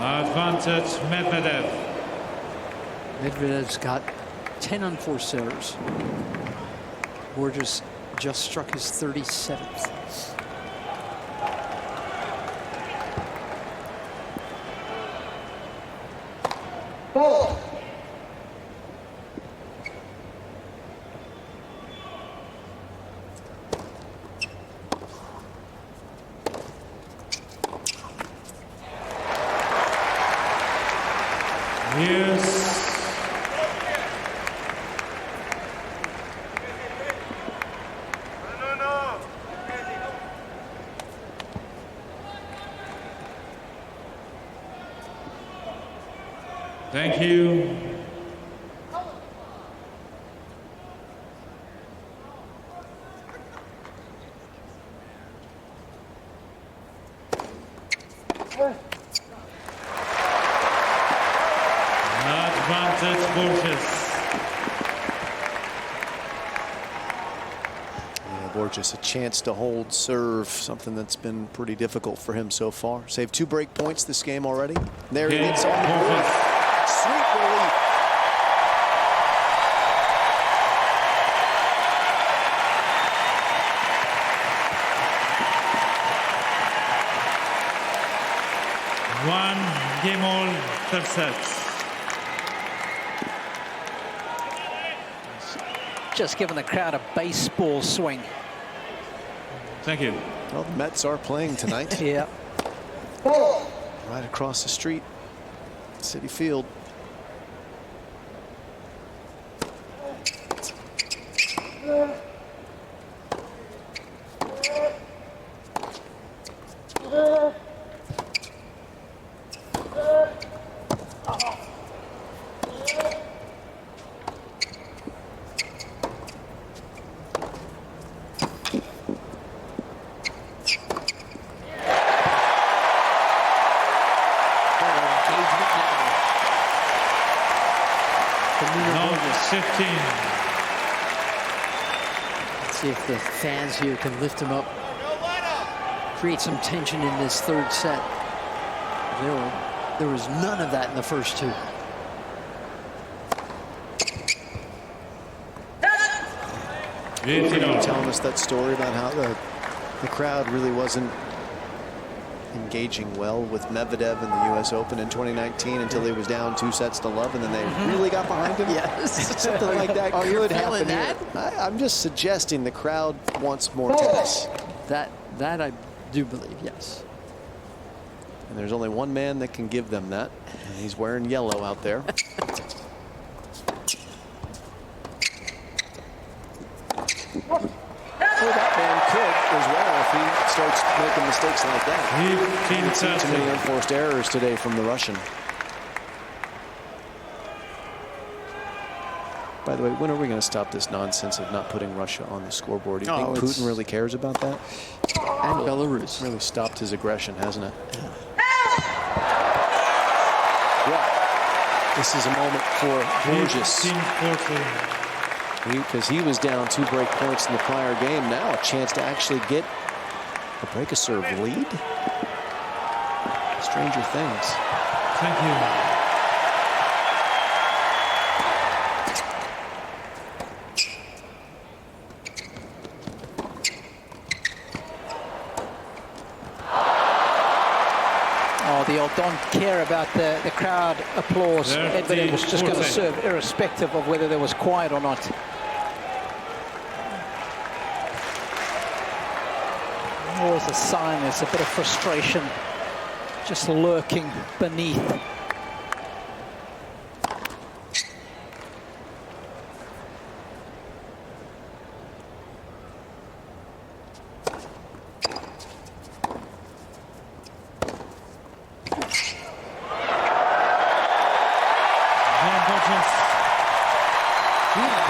Advantage Medvedev. Medvedev's got 10 unforced errors. Borges just struck his 37th. Thank you. Advantage Borges. Yeah, Borges, a chance to hold serve, something that's been pretty difficult for him so far. Saved 2 break points this game already. There he gets on the board. Sweet relief. One game all, third set. Just giving the crowd a baseball swing. Thank you. Well, the Mets are playing tonight. Yeah. Right across the street, Citi Field. Now 15. Let's see if the fans here can lift him up. Create some tension in this third set. There was none of that in the first 2. You were telling us that story about how the crowd really wasn't engaging well with Medvedev in the U.S. Open in 2019 until he was down 2 sets to love, and then they really got behind him. Yes. Something like that could happen that? here. I'm just suggesting the crowd wants more tennis. That I do believe, yes. And there's only one man that can give them that, and he's wearing yellow out there. Well, that man could as well if he starts making mistakes like that. We've seen too many unforced errors today from the Russian. By the way, when are we going to stop this nonsense of not putting Russia on the scoreboard? Do you think Putin really cares about that? And Belarus. Really stopped his aggression, hasn't it? Yeah. This is a moment for Borges. Because he was down 2 break points in the prior game. Now a chance to actually get a break a serve lead. Stranger things. Thank you. Oh, the old don't care about the crowd applause. Medvedev was just going to serve irrespective of whether there was quiet or not. Always a sign there's a bit of frustration just lurking beneath.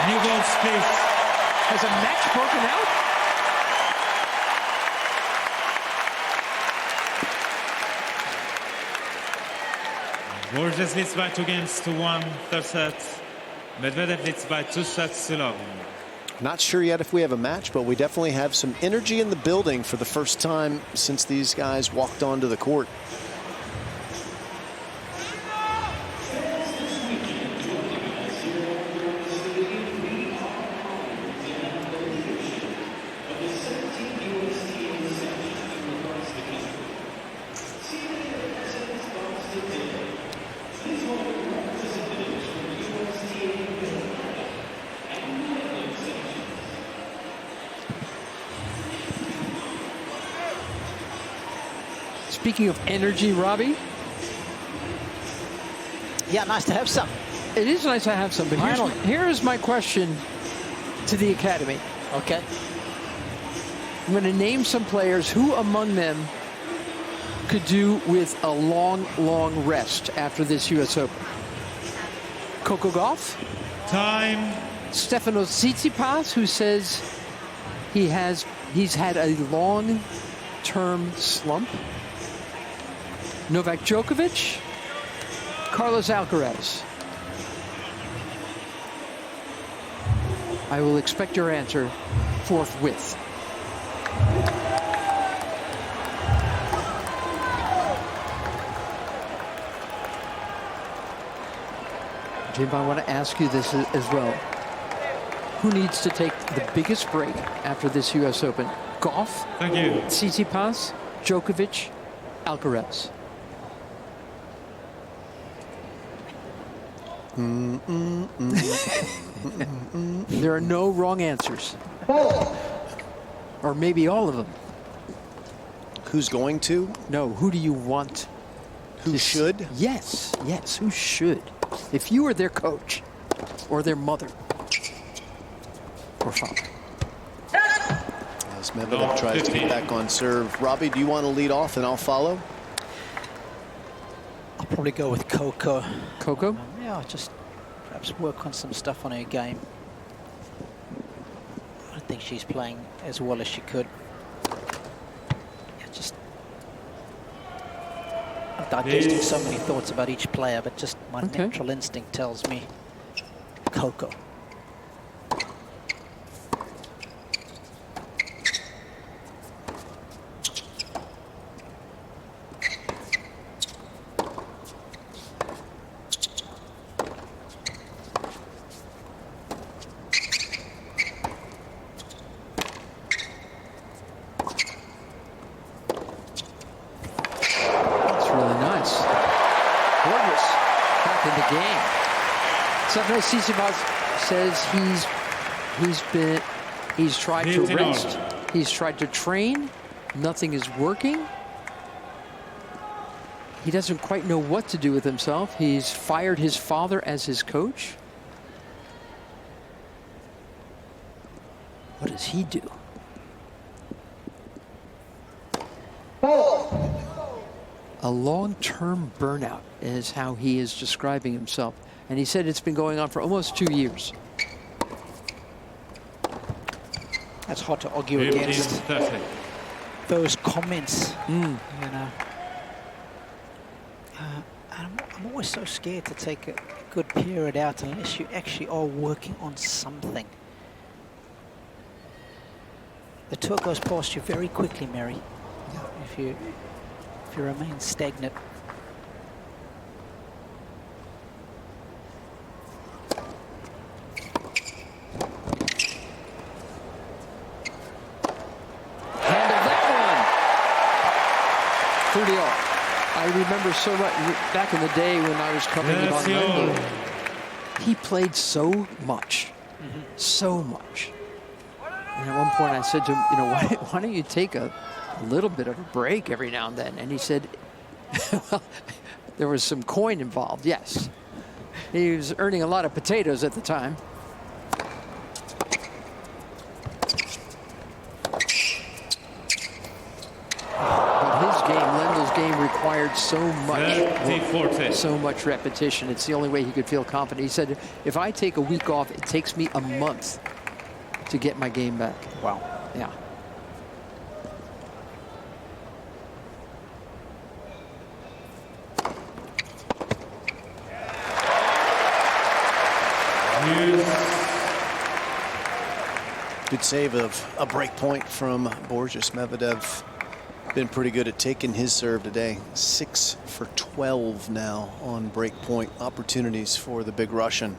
New balls, please. Has a match broken out? Borges leads by 2 games to 1, third set. Medvedev leads by 2 sets to love. Not sure yet if we have a match, but we definitely have some energy in the building for the first time since these guys walked onto the court. Speaking of energy, Robbie. Yeah, nice to have some. It is nice to have some, but here's my question to the Academy. Okay. I'm going to name some players who among them could do with a long, long rest after this U.S. Open. Coco Gauff. Time. Stefanos Tsitsipas, who says he's had a long-term slump. Novak Djokovic. Carlos Alcaraz. I will expect your answer forthwith. Jim, I want to ask you this as well. Who needs to take the biggest break after this U.S. Open? Gauff? Thank you. Tsitsipas? Djokovic? Alcaraz? There are no wrong answers. Or maybe all of them. Who's going to? No, who do you want? Who should? Yes, yes, who should? If you were their coach, or their mother, or father. As Medvedev tries to get back on serve. Robbie, do you want to lead off and I'll follow? I'll probably go with Coco. Coco? Yeah, just perhaps work on some stuff on her game. I don't think she's playing as well as she could. Yeah, just I'm digesting so many thoughts about each player, but just my natural instinct tells me Coco. Stefanos Tsitsipas says he's tried to rest, he's tried to train, nothing is working. He doesn't quite know what to do with himself. He's fired his father as his coach. What does he do? A long-term burnout is how he is describing himself. And he said it's been going on for almost 2 years. That's hard to argue against those comments. You know, I'm always so scared to take a good period out unless you actually are working on something. The tour goes past you very quickly, Mary. If you remain stagnant. I remember so much back in the day when I was coming in on Monday. He played so much, so much. And at one point I said to him, you know, why don't you take a little bit of a break every now and then? And he said, well, there was some coin involved, yes. He was earning a lot of potatoes at the time. Game required so much repetition. It's the only way he could feel confident. He said, if I take a week off, it takes me a month to get my game back. Wow. Yeah. Good save of a break point from Borges. Medvedev been pretty good at taking his serve today. 6 for 12 now on break point opportunities for the big Russian.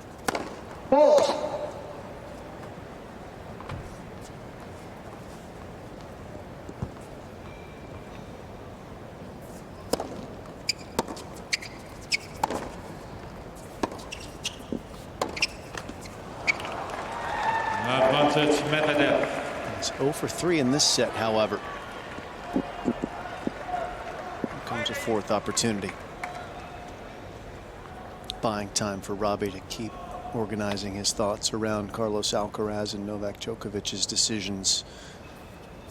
Advantage Medvedev. It's 0 for 3 in this set, however. Comes a fourth opportunity. Buying time for Robbie to keep organizing his thoughts around Carlos Alcaraz and Novak Djokovic's decisions.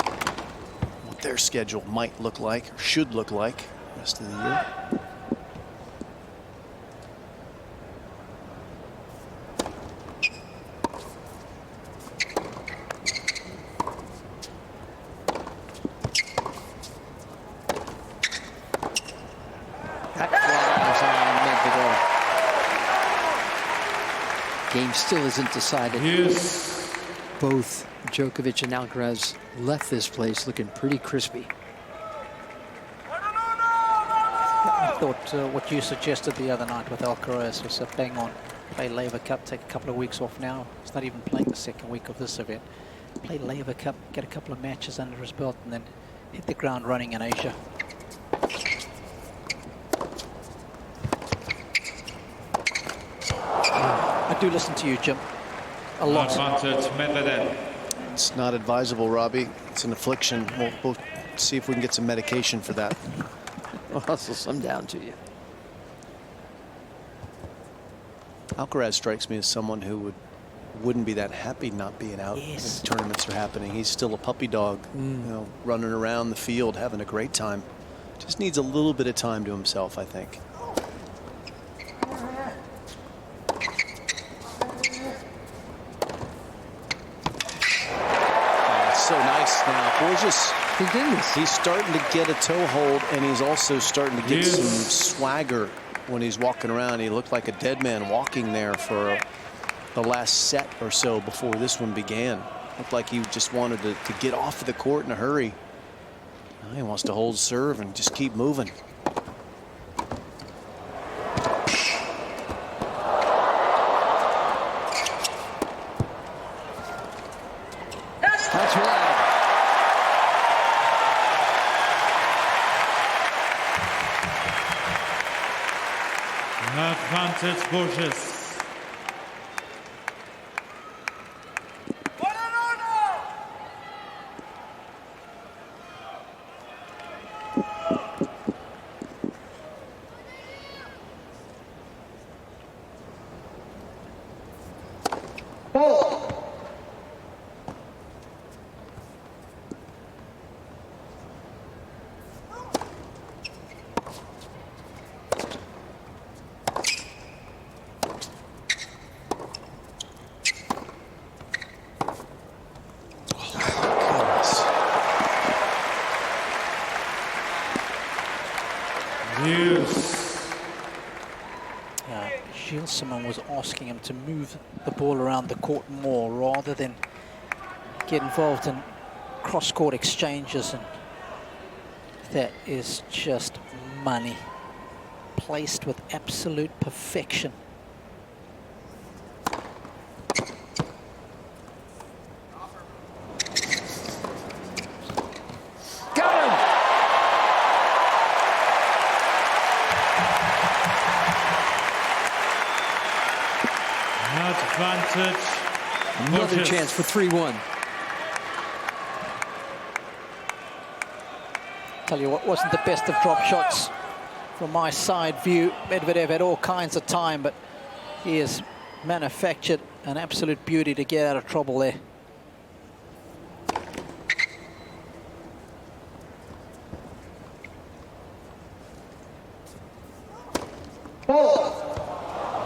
What their schedule might look like, or should look like, the rest of the year. game still isn't decided. Yes. Both Djokovic and Alcaraz left this place looking pretty crispy. I thought what you suggested the other night with Alcaraz was a bang on. Play Laver Cup, take a couple of weeks off now. He's not even playing the second week of this event. Play Laver Cup, get a couple of matches under his belt, and then hit the ground running in Asia. I do listen to you, Jim, a lot. Advantage Medvedev. It's not advisable, Robbie. It's an affliction. We'll see if we can get some medication for that. I'll hustle some down to you. Alcaraz strikes me as someone who wouldn't be that happy not being out Yes. if tournaments are happening. He's still a puppy dog, you know, running around the field, having a great time. Just needs a little bit of time to himself, I think. So nice now. Borges, he's starting to get a toe hold, and he's also starting to get some swagger when he's walking around. He looked like a dead man walking there for the last set or so before this one began. Looked like he just wanted to get off of the court in a hurry. Now he wants to hold serve and just keep moving. That's right. Advantage Borges. Gilles Cervara was asking him to move the ball around the court more rather than get involved in cross-court exchanges, and that is just money placed with absolute perfection. Another chance for 3-1. Tell you what, wasn't the best of drop shots from my side view. Medvedev had all kinds of time, but he has manufactured an absolute beauty to get out of trouble there.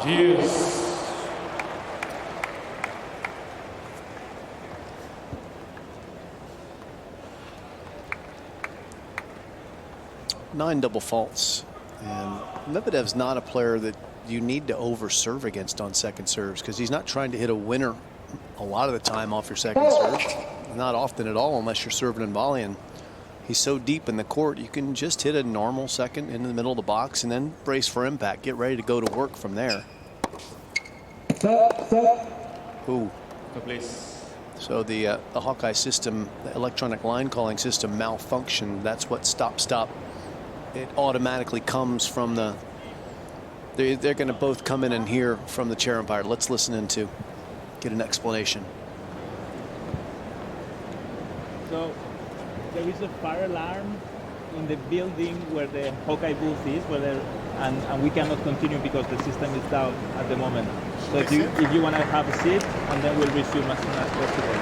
Cheers. Nine double faults, and Medvedev's not a player that you need to over-serve against on second serves, because he's not trying to hit a winner a lot of the time off your second serve. Not often at all, unless you're serving and volleying. He's so deep in the court, you can just hit a normal second into the middle of the box and then brace for impact. Get ready to go to work from there. Ooh. So the Hawkeye system, the electronic line calling system malfunctioned. That's what stop. It automatically comes from the. They're going to both come in and hear from the chair umpire. Let's listen into, get an explanation. So there is a fire alarm in the building where the Hawkeye booth is, and we cannot continue because the system is down at the moment. So if you want to have a seat, and then we'll resume as soon as possible.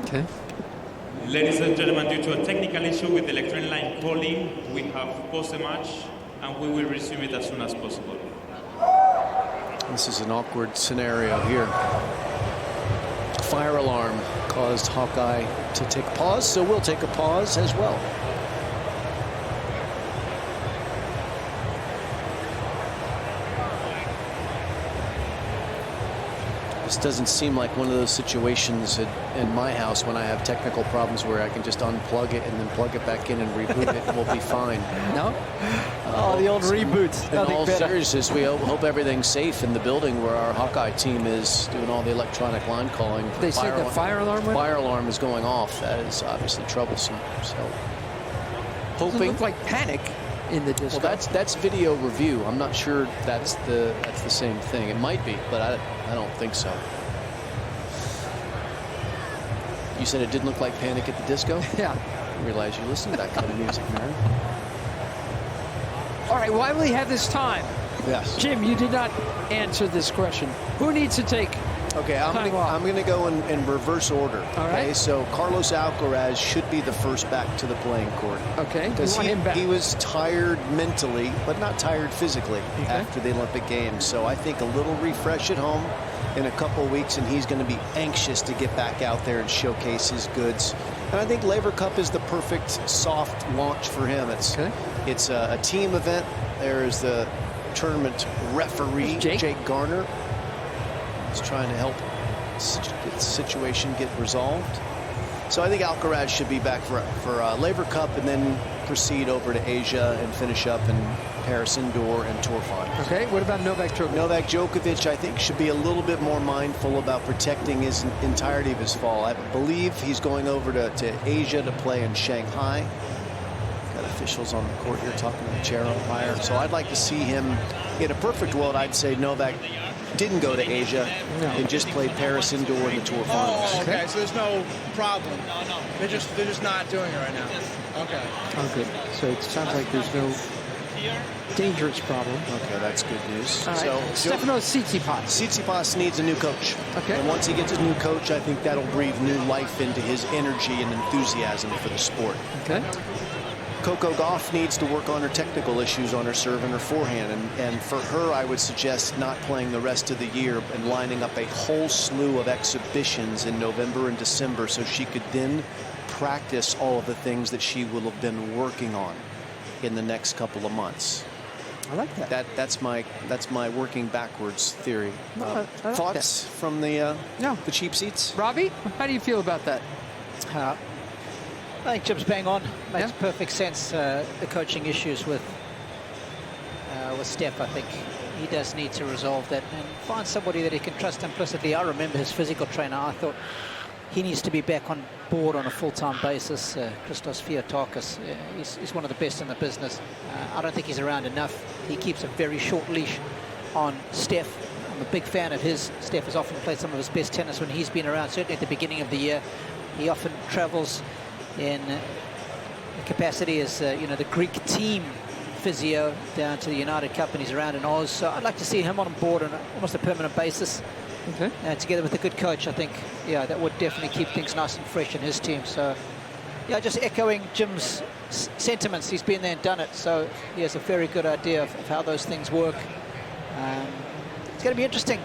Okay. Ladies and gentlemen, due to a technical issue with the electronic line calling, we have paused the match and we will resume it as soon as possible. This is an awkward scenario here. Fire alarm caused Hawkeye to take a pause, so we'll take a pause as well. This doesn't seem like one of those situations in my house when I have technical problems where I can just unplug it and then plug it back in and reboot it and we'll be fine. No? The old reboots. In all seriousness, we hope everything's safe in the building where our Hawkeye team is doing all the electronic line calling. They said the fire alarm went? Fire alarm is going off. That is obviously troublesome. So, hoping. Doesn't look like panic in the disco. Well, that's video review. I'm not sure that's the same thing. It might be, but I don't think so. You said it didn't look like Panic at the Disco? Yeah. I realize you listen to that kind of music, man. All right, why will we have this time? Yes. Jim, you did not answer this question. Who needs to take Okay, I'm going to go in reverse order. All right. Okay, so Carlos Alcaraz should be the first back to the playing court. Okay, Because you want him back. he was tired mentally, but not tired physically after the Olympic Games. So I think a little refresh at home in a couple weeks, and he's going to be anxious to get back out there and showcase his goods. And I think Laver Cup is the perfect soft launch for him. It's a team event. There's the tournament referee, Jake Garner. He's trying to help the situation get resolved. So I think Alcaraz should be back for Laver Cup and then proceed over to Asia and finish up in Paris Indoor and Tour Finals. Okay, what about Novak Djokovic? Novak Djokovic, I think, should be a little bit more mindful about protecting his entirety of his fall. I believe he's going over to Asia to play in Shanghai. Got officials on the court here talking to the chair umpire. So I'd like to see him, in a perfect world, I'd say Novak didn't go to Asia and just played Paris Indoor in the Tour Finals. Oh, okay, so there's no problem. No. They're just not doing it right now. Okay. Oh, good. So it sounds like there's no dangerous problem. Okay, that's good news. All right. So Stefanos Tsitsipas. Tsitsipas needs a new coach. Okay. And once he gets a new coach, I think that'll breathe new life into his energy and enthusiasm for the sport. Okay. Coco Gauff needs to work on her technical issues on her serve and her forehand. And for her, I would suggest not playing the rest of the year and lining up a whole slew of exhibitions in November and December so she could then practice all of the things that she will have been working on in the next couple of months. I like that. That's my working backwards theory. I like Thoughts from the cheap seats? Robbie, how do you feel about that? I think Jim's bang on. Makes perfect sense. The coaching issues with Steph, I think he does need to resolve that and find somebody that he can trust implicitly. I remember his physical trainer. I thought he needs to be back on board on a full-time basis. Christos Fiatakis, he's one of the best in the business. I don't think he's around enough. He keeps a very short leash on Steph. I'm a big fan of his. Steph has often played some of his best tennis when he's been around, certainly at the beginning of the year. He often travels in capacity as the Greek team physio down to the United Cup, and he's around in Oz. So I'd like to see him on board on almost a permanent basis. Okay. Together with a good coach, I think, that would definitely keep things nice and fresh in his team. So, just echoing Jim's sentiments. He's been there and done it, so he has a very good idea of how those things work. It's going to be interesting.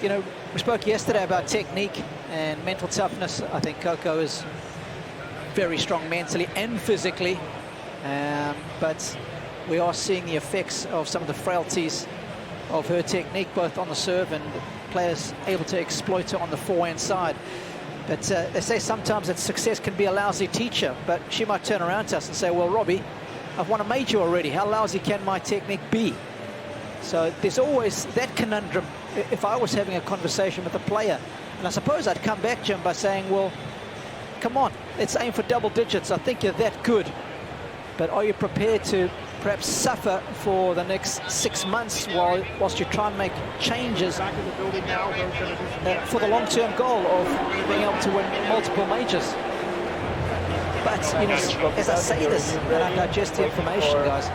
We spoke yesterday about technique and mental toughness. I think Coco is very strong mentally and physically, but we are seeing the effects of some of the frailties of her technique, both on the serve and players able to exploit it on the forehand side. But they say sometimes that success can be a lousy teacher, but she might turn around to us and say, well, Robbie, I've won a major already. How lousy can my technique be? So there's always that conundrum if I was having a conversation with a player. And I suppose I'd come back, Jim, by saying, well, come on, let's aim for double digits. I think you're that good. But are you prepared to perhaps suffer for the next 6 months whilst you try and make changes for the long-term goal of being able to win multiple majors? But, as I say this, and I digest the information, guys,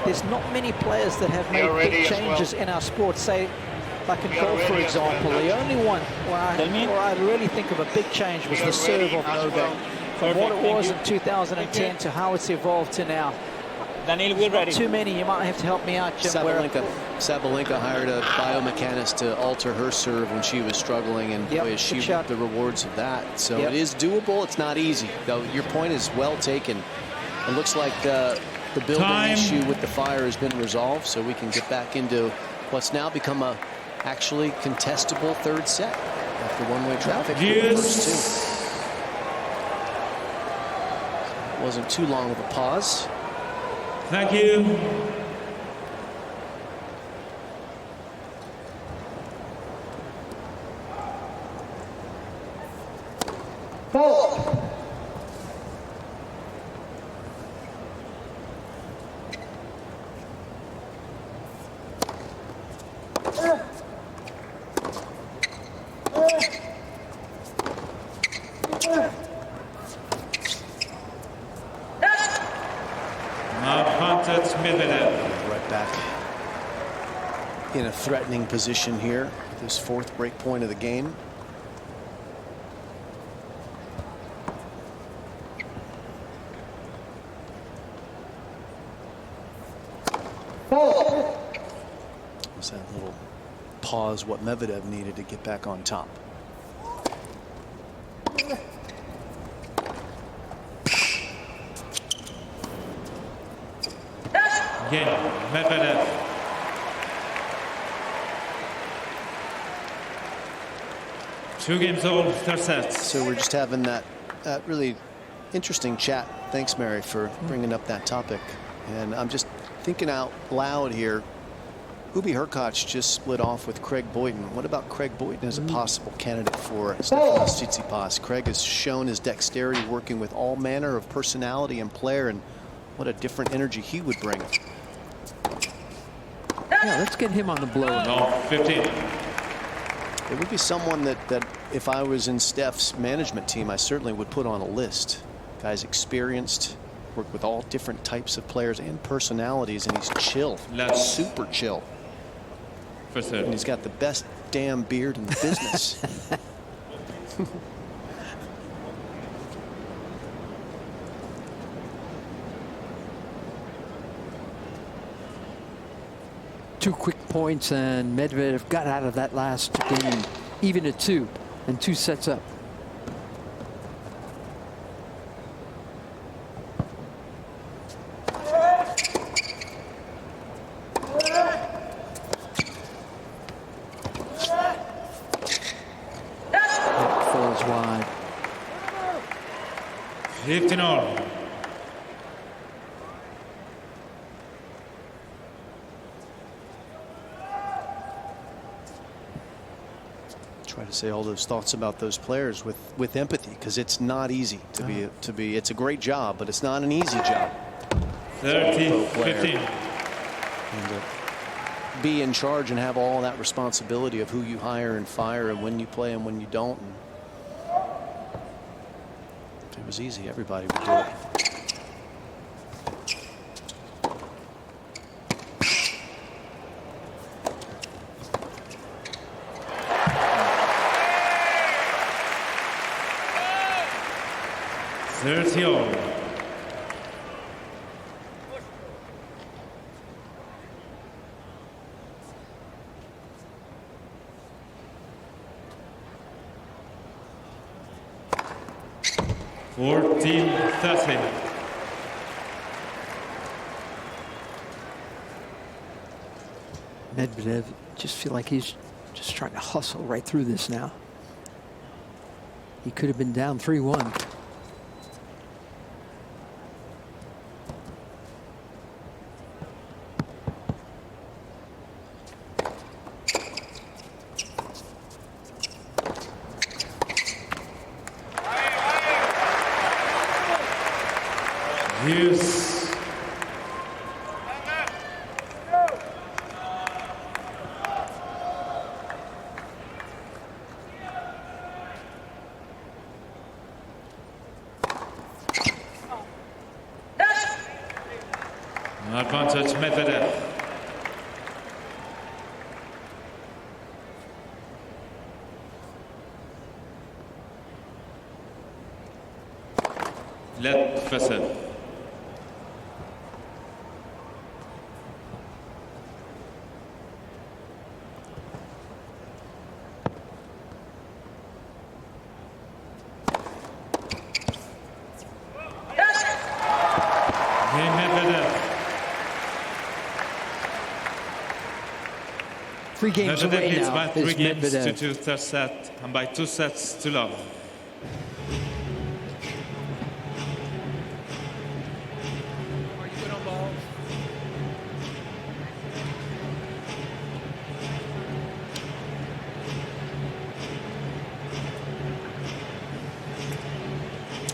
there's not many players that have made big changes in our sport. Say, like in golf, for example, the only one where I really think of a big change was the serve of Novak. From what it was in 2010 to how it's evolved to now. Daniil, we're ready. Too many. You might have to help me out, Jim. Sabalenka hired a biomechanist to alter her serve when she was struggling, and boy, she reaped the rewards of that. So it is doable. It's not easy, though. Your point is well taken. It looks like the building issue with the fire has been resolved, so we can get back into what's now become a actually contestable third set after one-way traffic for the Yes. first two. It wasn't too long of a pause. Thank you. Advantage Medvedev. Right back in a threatening position here with his fourth break point of the game. Was that little pause what Medvedev needed to get back on top? Again, Medvedev. Two games all, third set. So we're just having that really interesting chat. Thanks, Mary, for bringing up that topic. And I'm just thinking out loud here. Hubie Hurkacz just split off with Craig Boyden. What about Craig Boyden as a possible candidate for Stefanos Tsitsipas? Craig has shown his dexterity working with all manner of personality and player, and what a different energy he would bring. Yeah, let's get him on the blow. No, 15. It would be someone that if I was in Steph's management team, I certainly would put on a list. Guy's experienced, worked with all different types of players and personalities, and he's chill. Super chill. First set. And he's got the best damn beard in the business. Two quick points, and Medvedev got out of that last game even at 2 and 2 sets up. That falls wide. 15 all. Try to say all those thoughts about those players with empathy, because it's not easy to be. It's a great job, but it's not an easy job. 30, 15. And to be in charge and have all that responsibility of who you hire and fire and when you play and when you don't. And if it was easy, everybody would do it. Sergio. Medvedev, just feel like he's just trying to hustle right through this now. He could have been down 3-1. Yes. Advantage Medvedev. Let Medvedev. 3 games Medvedev away leads now. by 3 Is games to Medvedev. 2 third set and by 2 sets to love. Are you good on balls?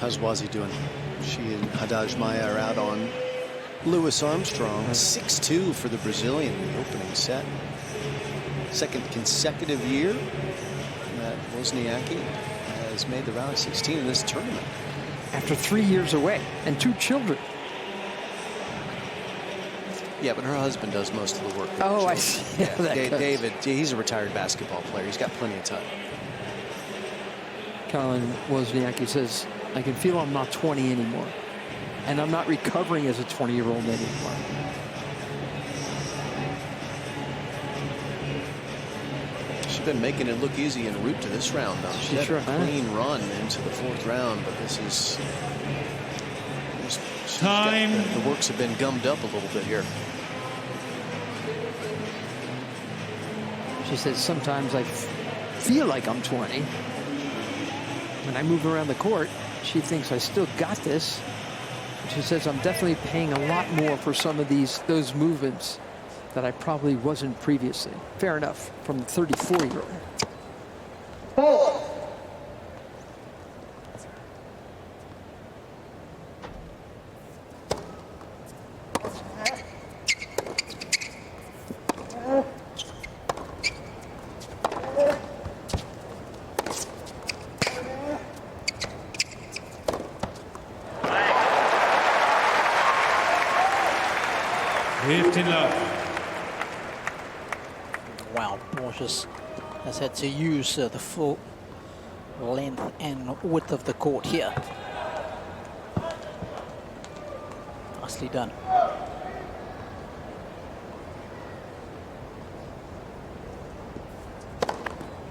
How's Wazi doing? She and Haddad Maia are out on Louis Armstrong. 6-2 for the Brazilian in the opening set. Second consecutive year that Wozniacki has made the round of 16 in this tournament. After 3 years away and 2 children. Yeah, but her husband does most of the work. Oh, I see. Yeah, That does. David, he's a retired basketball player. He's got plenty of time. Colin Wozniacki says, I can feel I'm not 20 anymore. And I'm not recovering as a 20-year-old anymore. She's been making it look easy en route to this round, though. She had sure a clean run into the 4th round, but this is... Time. The works have been gummed up a little bit here. She says, sometimes I feel like I'm 20. When I move around the court, she thinks I still got this. She says, I'm definitely paying a lot more for some of those movements that I probably wasn't previously. Fair enough, from the 34-year-old. Wow, Borges has had to use the full length and width of the court here. Nicely done.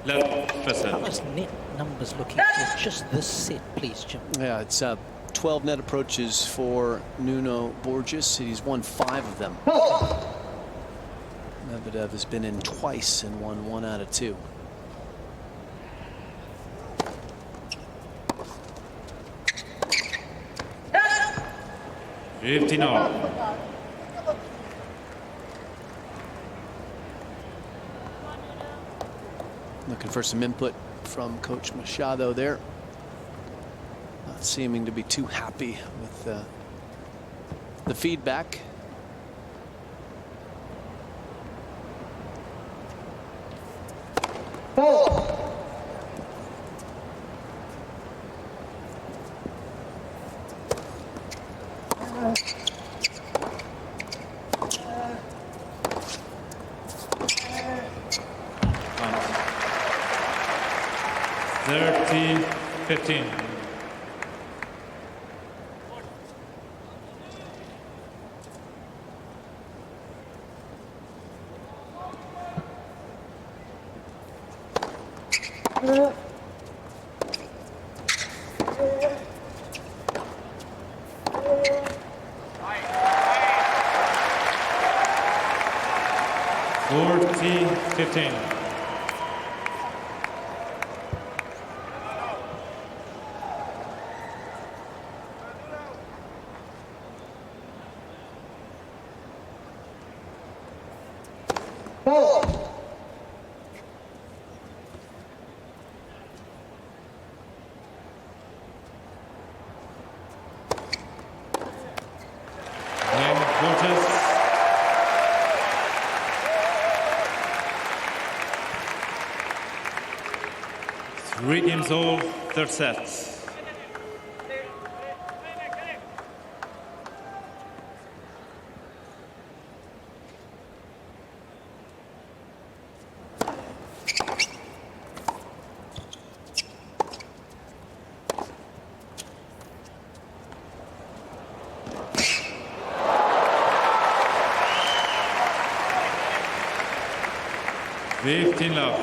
How's net numbers looking for just this set, please, Jim? Yeah, it's 12 net approaches for Nuno Borges. He's won 5 of them. Medvedev has been in twice and won 1 out of 2. Looking for some input from Coach Machado there. Not seeming to be too happy with the feedback. Three games all, third set. Love.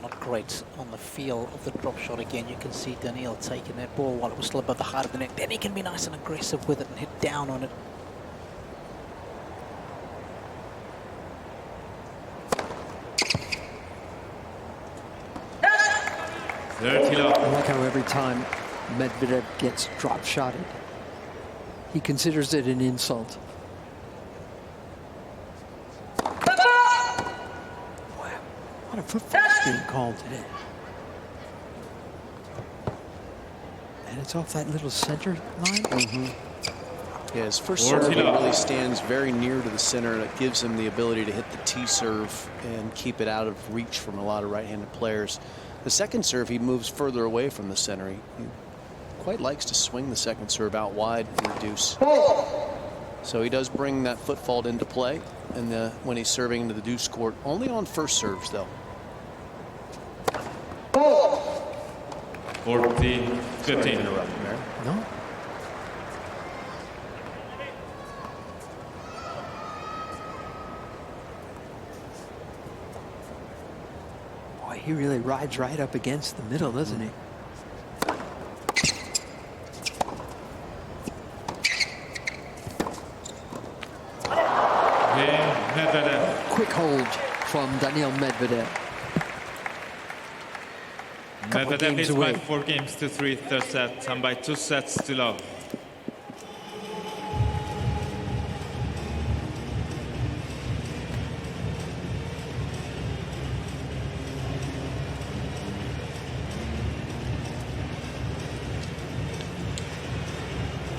Not great on the feel of the drop shot again. You can see Daniil taking that ball while it was still above the height of the net. Then he can be nice and aggressive with it and hit down on it. 30 love. I like how every time Medvedev gets drop shotted, he considers it an insult. Wow, what a football is being called today. And it's off that little center line. Yeah, his first serve really stands very near to the center. That gives him the ability to hit the T serve and keep it out of reach from a lot of right-handed players. The second serve, he moves further away from the center. He quite likes to swing the second serve out wide and reduce. So he does bring that foot fault into play, and when he's serving into the deuce court, only on first serves though. 40-15. No. Boy, he really rides right up against the middle, doesn't he? Quick hold from Daniil Medvedev. Medvedev is by 4 games to 3 third set and by 2 sets to love.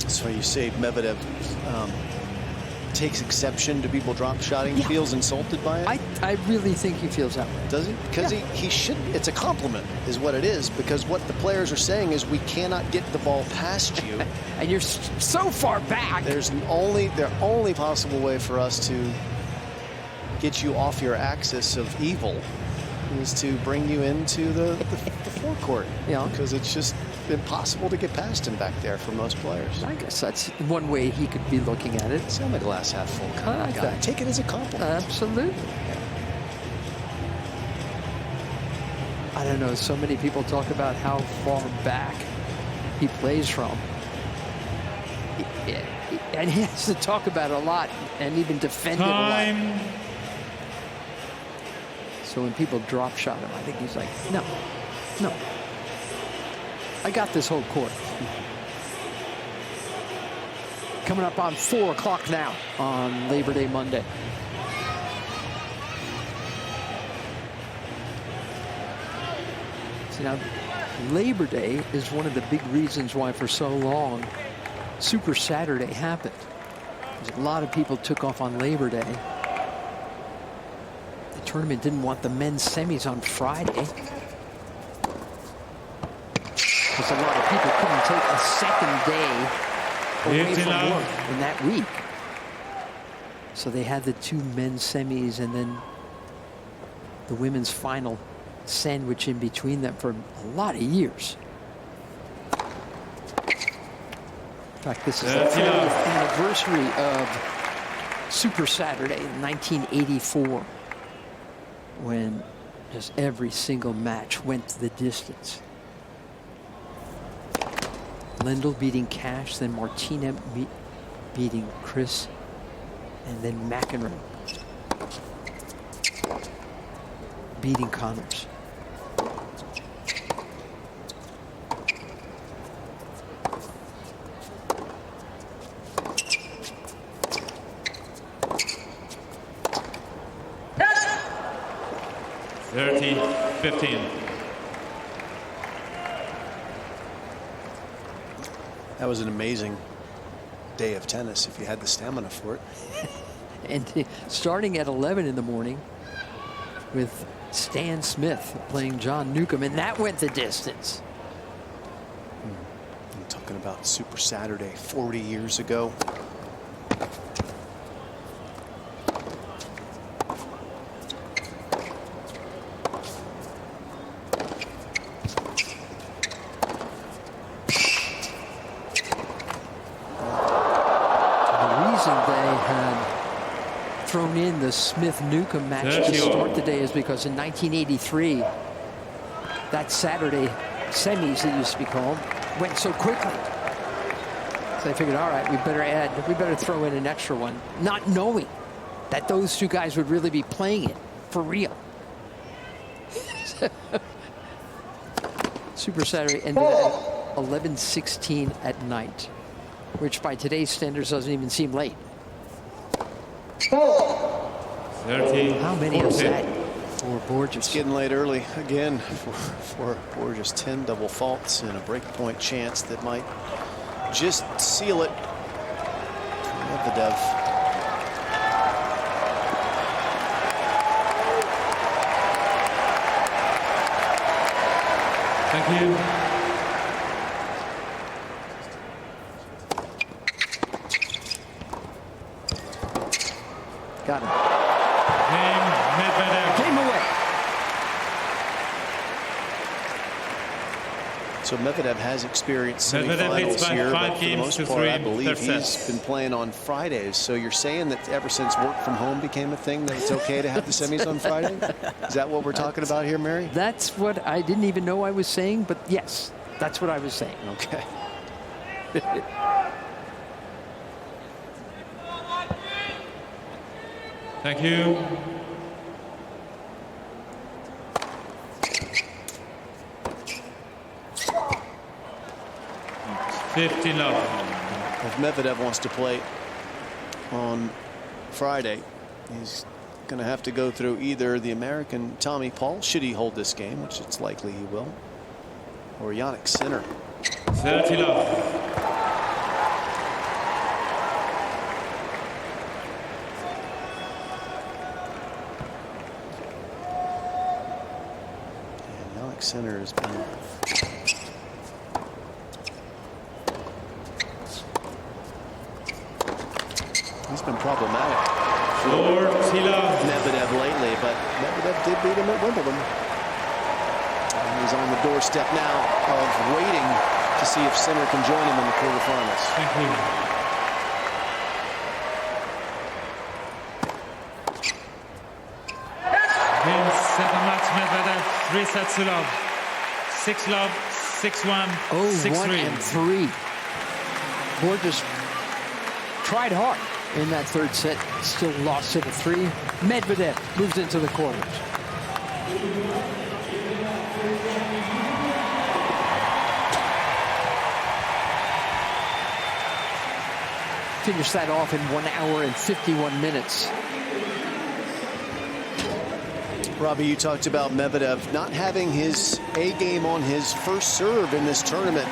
So you say Medvedev takes exception to people drop shotting, feels insulted by it? I really think he feels that way. Does he? Because he should. It's a compliment is what it is, because what the players are saying is we cannot get the ball past you. And you're so far back. The only possible way for us to get you off your axis of evil is to bring you into the forecourt. Yeah. Because it's just impossible to get past him back there for most players. I guess that's one way he could be looking at it. Sound like a glass half full kind of guy. Take it as a compliment. Absolutely. I don't know. So many people talk about how far back he plays from. And he has to talk about it a lot and even defend it a lot. So when people drop shot him, I think he's like, no. I got this whole court. Coming up on 4 o'clock now on Labor Day Monday. See, now, Labor Day is one of the big reasons why for so long Super Saturday happened. Because a lot of people took off on Labor Day. The tournament didn't want the men's semis on Friday. Because a lot of people couldn't take a second day away from work in that week. So they had the 2 men's semis and then the women's final sandwich in between them for a lot of years. In fact, this is the 40th anniversary of Super Saturday in 1984, when just every single match went to the distance. Lendl beating Cash, then Martina beating Chris, and then McEnroe beating Connors. Thirty, 15. That was an amazing day of tennis if you had the stamina for it. And starting at 11 in the morning with Stan Smith playing John Newcomb, and that went the distance. I'm talking about Super Saturday 40 years ago. Thrown in the Smith-Newcomb match to start the day is because in 1983, that Saturday semis, it used to be called, went so quickly. So they figured, all right, we better throw in an extra one, not knowing that those 2 guys would really be playing it for real. Super Saturday ended at 11:16 at night, which by today's standards doesn't even seem late. 30. How many is that for Borges? It's getting late early again for Borges. 10 double faults and a breakpoint chance that might just seal it for Medvedev. Thank you. Got him. Game Medvedev. Game away. So Medvedev has experienced Medvedev leads semifinals by here, 5 but for the games most to part, 3 I believe third he's sets. been playing on Fridays. So you're saying that ever since work from home became a thing, that it's okay to have the semis on Friday? Is that what we're talking about here, Mary? That's what I didn't even know I was saying, but yes, that's what I was saying. Okay. Thank you. $15 love. If Medvedev wants to play on Friday, he's going to have to go through either the American Tommy Paul, should he hold this game, which it's likely he will, or Jannik Sinner. 30 love. And Jannik Sinner has been problematic for Medvedev lately, but Medvedev did beat him at Wimbledon. And he's on the doorstep now of waiting to see if Sinner can join him in the quarterfinals. Thank you. Game 7 match Medvedev, 3 sets to love. 6 love, 6-1, 6-3. 1 and 3. Borges tried hard in that third set, still lost to the 3. Medvedev moves into the quarters. Finished that off in 1 hour and 51 minutes. Robbie, you talked about Medvedev not having his A game on his first serve in this tournament.